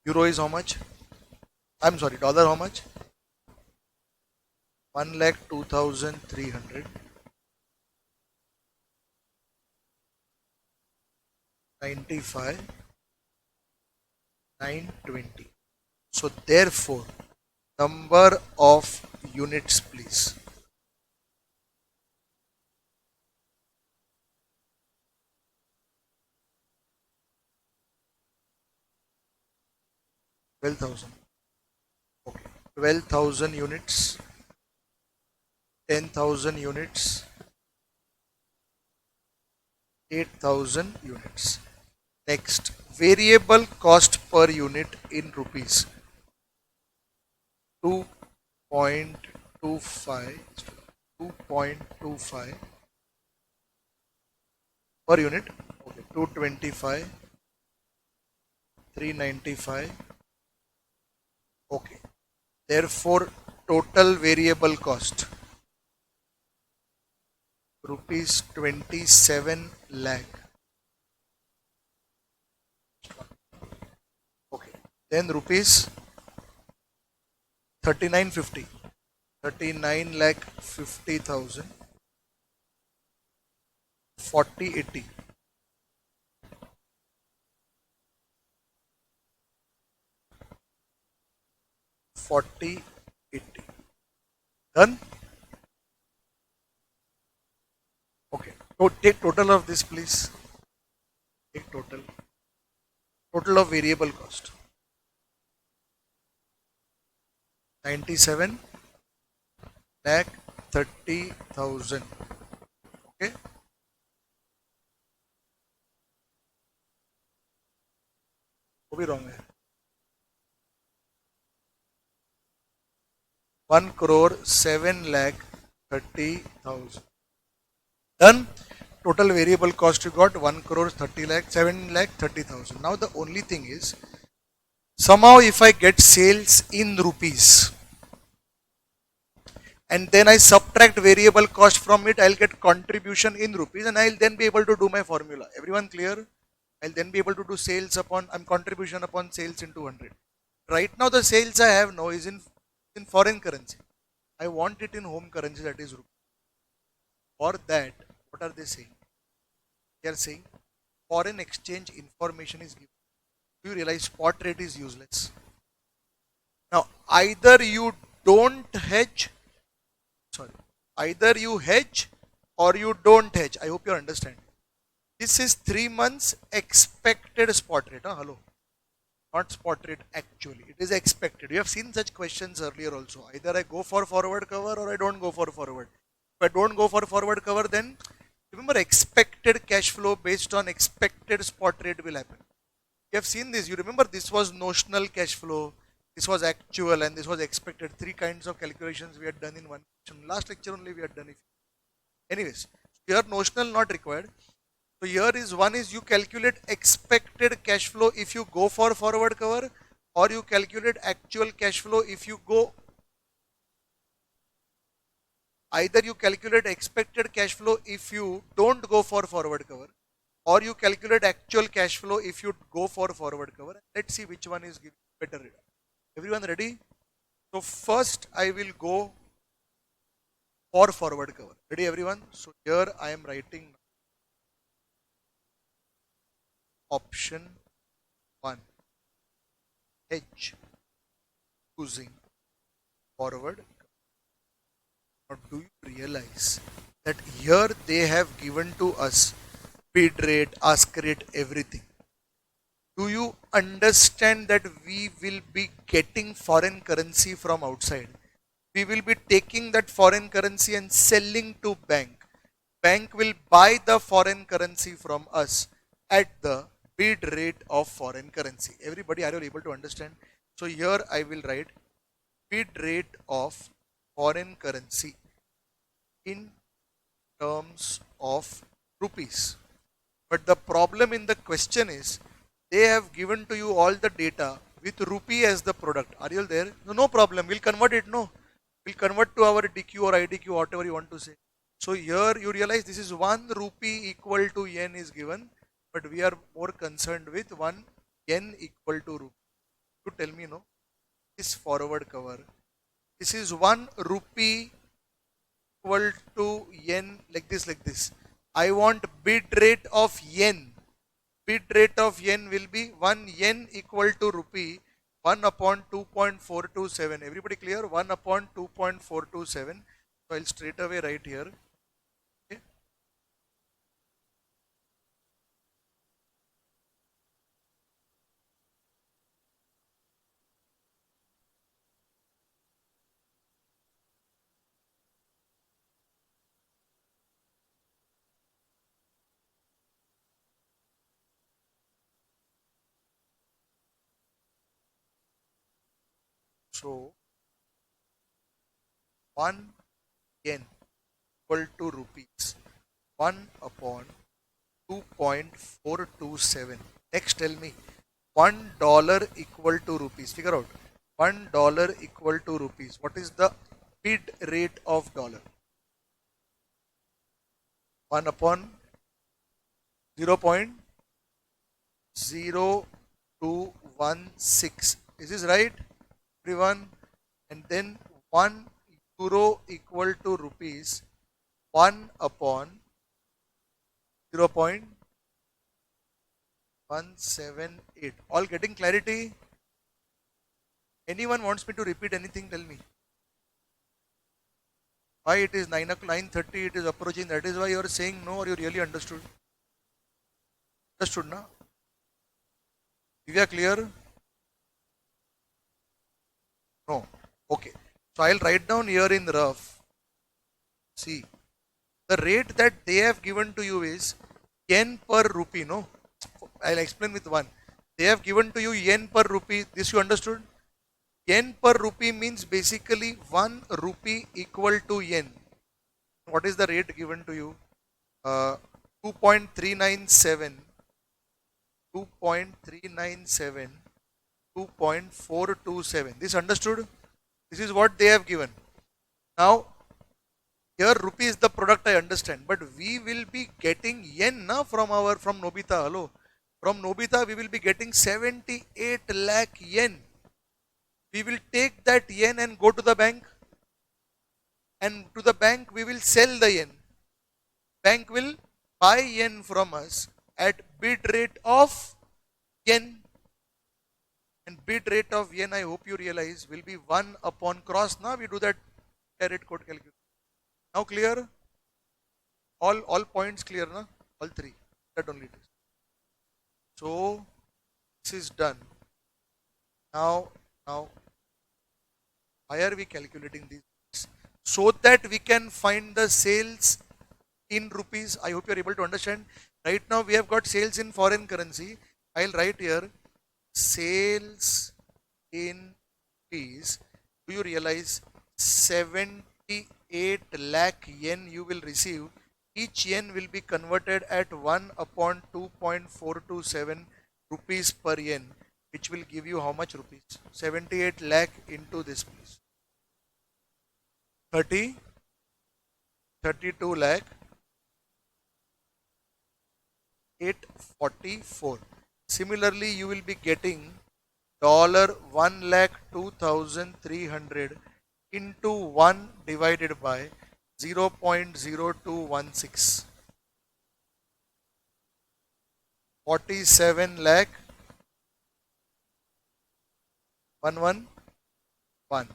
Euro is how much? I'm sorry, dollar how much? 1,02,300. 95, 920. So therefore, number of units, please. $12,000. Okay, 12,000 units, 10,000 units, 8,000 units. Next, variable cost per unit in rupees. 2.25 per unit. Okay, 225, 395. Okay, therefore total variable cost rupees 27 lakh. Okay, then rupees 3950, 39 lakh 50,000, 4080. 4080. Done? Okay. So take total of this, please. Take total. Total of variable cost. 97 lakh 30,000. Okay. Will be wrong. 1 crore 7 lakh 30,000. Done. Total variable cost you got 1 crore 30 lakh 7 lakh 30,000. Now the only thing is, somehow if I get sales in rupees and then I subtract variable cost from it, I'll get contribution in rupees and I'll then be able to do my formula. Everyone clear? I'll then be able to do sales upon contribution upon sales in 200. Right now the sales I have now is in foreign currency. I want it in home currency, that is rupee. For that, what are they saying? They are saying foreign exchange information is given. Do you realize spot rate is useless? Now either you don't hedge, either you hedge or you don't hedge. I hope you understand. This is 3 months expected spot rate. Hello. Not spot rate actually. It is expected. You have seen such questions earlier also. Either I go for forward cover or I don't go for forward. If I don't go for forward cover, then remember expected cash flow based on expected spot rate will happen. You have seen this. You remember this was notional cash flow, this was actual, and this was expected. Three kinds of calculations we had done in one lecture. Last lecture only we had done it. Anyways, here notional not required. So here is one is you calculate expected cash flow if you go for forward cover, or you calculate actual cash flow if you go. Either you calculate expected cash flow if you don't go for forward cover, or you calculate actual cash flow if you go for forward cover. Let's see which one is giving better. Everyone ready? So first I will go for forward cover. Ready everyone? So here I am writing option 1, hedge using forward. Now do you realize that here they have given to us bid rate, ask rate, everything. Do you understand that we will be getting foreign currency from outside? We will be taking that foreign currency and selling to bank. Bank will buy the foreign currency from us at the bid rate of foreign currency. Everybody, are you able to understand? So here I will write bid rate of foreign currency in terms of rupees. But the problem in the question is they have given to you all the data with rupee as the product. Are you all there? No, no problem. We'll convert it. No, we'll convert to our DQ or IDQ, whatever you want to say. So here you realize this is 1 rupee equal to yen is given, but we are more concerned with 1 yen equal to rupee. You tell me, no? This forward cover. This is 1 rupee equal to yen, like this, like this. I want bid rate of yen. Bid rate of yen will be 1 yen equal to rupee 1 upon 2.427. Everybody clear? 1 upon 2.427. So I'll straight away write here. Okay. So 1 yen equal to rupees 1 upon 2.427. Next tell me $1 equal to rupees. Figure out $1 equal to rupees. What is the bid rate of dollar? 1 upon 0.0216. Is this right, everyone? And then 1 euro equal to rupees 1 upon 0.178. All getting clarity? Anyone wants me to repeat anything? Tell me. Why it is 9 o'clock, 9:30, it is approaching. That is why you are saying no, or you really understood? Understood, na? Divya, clear? No. Okay. So I'll write down here in rough. See, the rate that they have given to you is yen per rupee. No, I'll explain with one. They have given to you yen per rupee. This you understood? Yen per rupee means basically 1 rupee equal to yen. What is the rate given to you? 2.397, 2.397, 2.427. This understood? This is what they have given. Now, here rupee is the product, I understand, but we will be getting yen na from Nobita. Hello, from Nobita we will be getting 78 lakh yen. We will take that yen and go to the bank, and to the bank we will sell the yen. Bank will buy yen from us at bid rate of yen, and bid rate of yen, I hope you realize, will be 1 upon cross. Now we do that rate code calculation. Now clear? All points clear, na? All three. That only it is. So this is done. Now why are we calculating these? So that we can find the sales in rupees. I hope you are able to understand. Right now we have got sales in foreign currency. I'll write here sales in rupees. Do you realize 78 lakh yen you will receive? Each yen will be converted at 1 upon 2.427 rupees per yen, which will give you how much rupees? 78 lakh into this, please. 32 lakh 844. Similarly, you will be getting $1,02,300 into 1 divided by 0.0216. 47 lakh 111.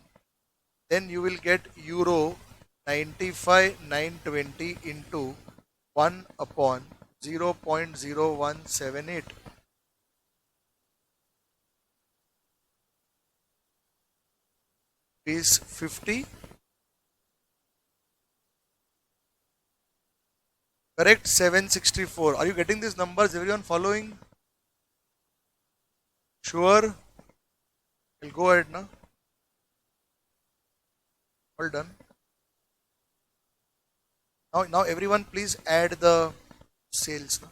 Then you will get euro 95,920 into 1 upon 0.0178. Is 50. Correct? 764. Are you getting these numbers? Everyone following? Sure? We'll go ahead now. All done. Now everyone please add the sales now.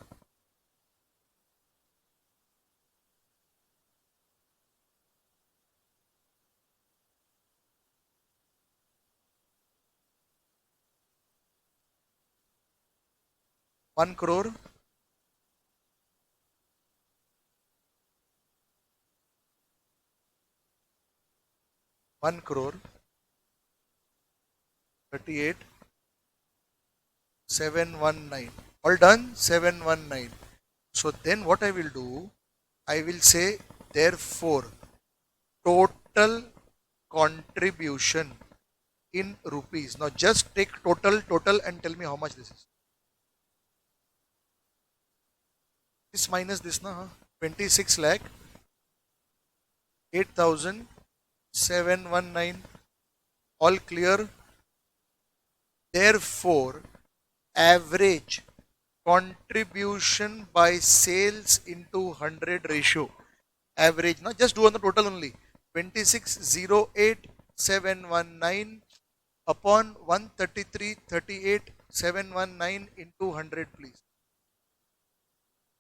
One crore, 1 crore, 38, 719. All done? 719. So then what I will do, I will say therefore total contribution in rupees. Now just take total and tell me how much this is. This minus this, na? 26 lakh 8,719. All clear? Therefore, average contribution by sales into 100 ratio. Average, now just do on the total only. 26,08,719 upon 133,38,719 into 100, please.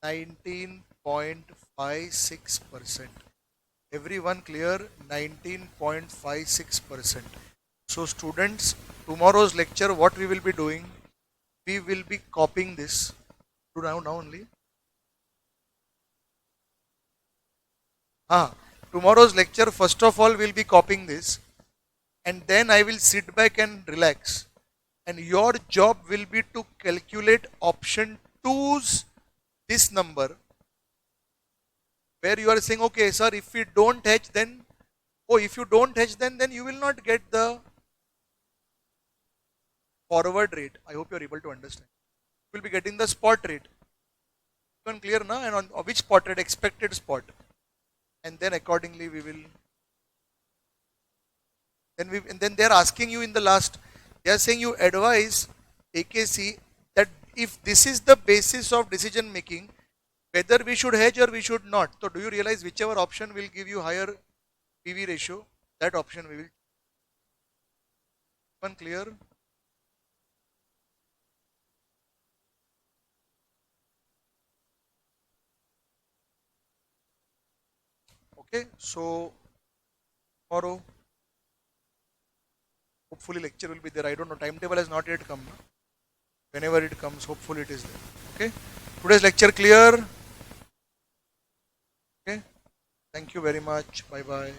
19.56%. Everyone clear? 19.56%. So students, tomorrow's lecture, what we will be doing, we will be copying this to now only. Tomorrow's lecture, first of all, we'll be copying this, and then I will sit back and relax. And your job will be to calculate option 2's this number, where you are saying, okay, sir, if we don't hedge, then, if you don't hedge, then you will not get the forward rate. I hope you are able to understand. You will be getting the spot rate. Even clear now? And on which spot rate? Expected spot. And then accordingly we will. And then they are asking you in the last. They are saying you advise AKC that if this is the basis of decision making, whether we should hedge or we should not. So do you realize whichever option will give you higher PV ratio, that option we will. One clear? Okay, so tomorrow hopefully lecture will be there. I don't know, timetable has not yet come. Whenever it comes, hopefully it is there. Okay, today's lecture clear. Okay, thank you very much. Bye bye.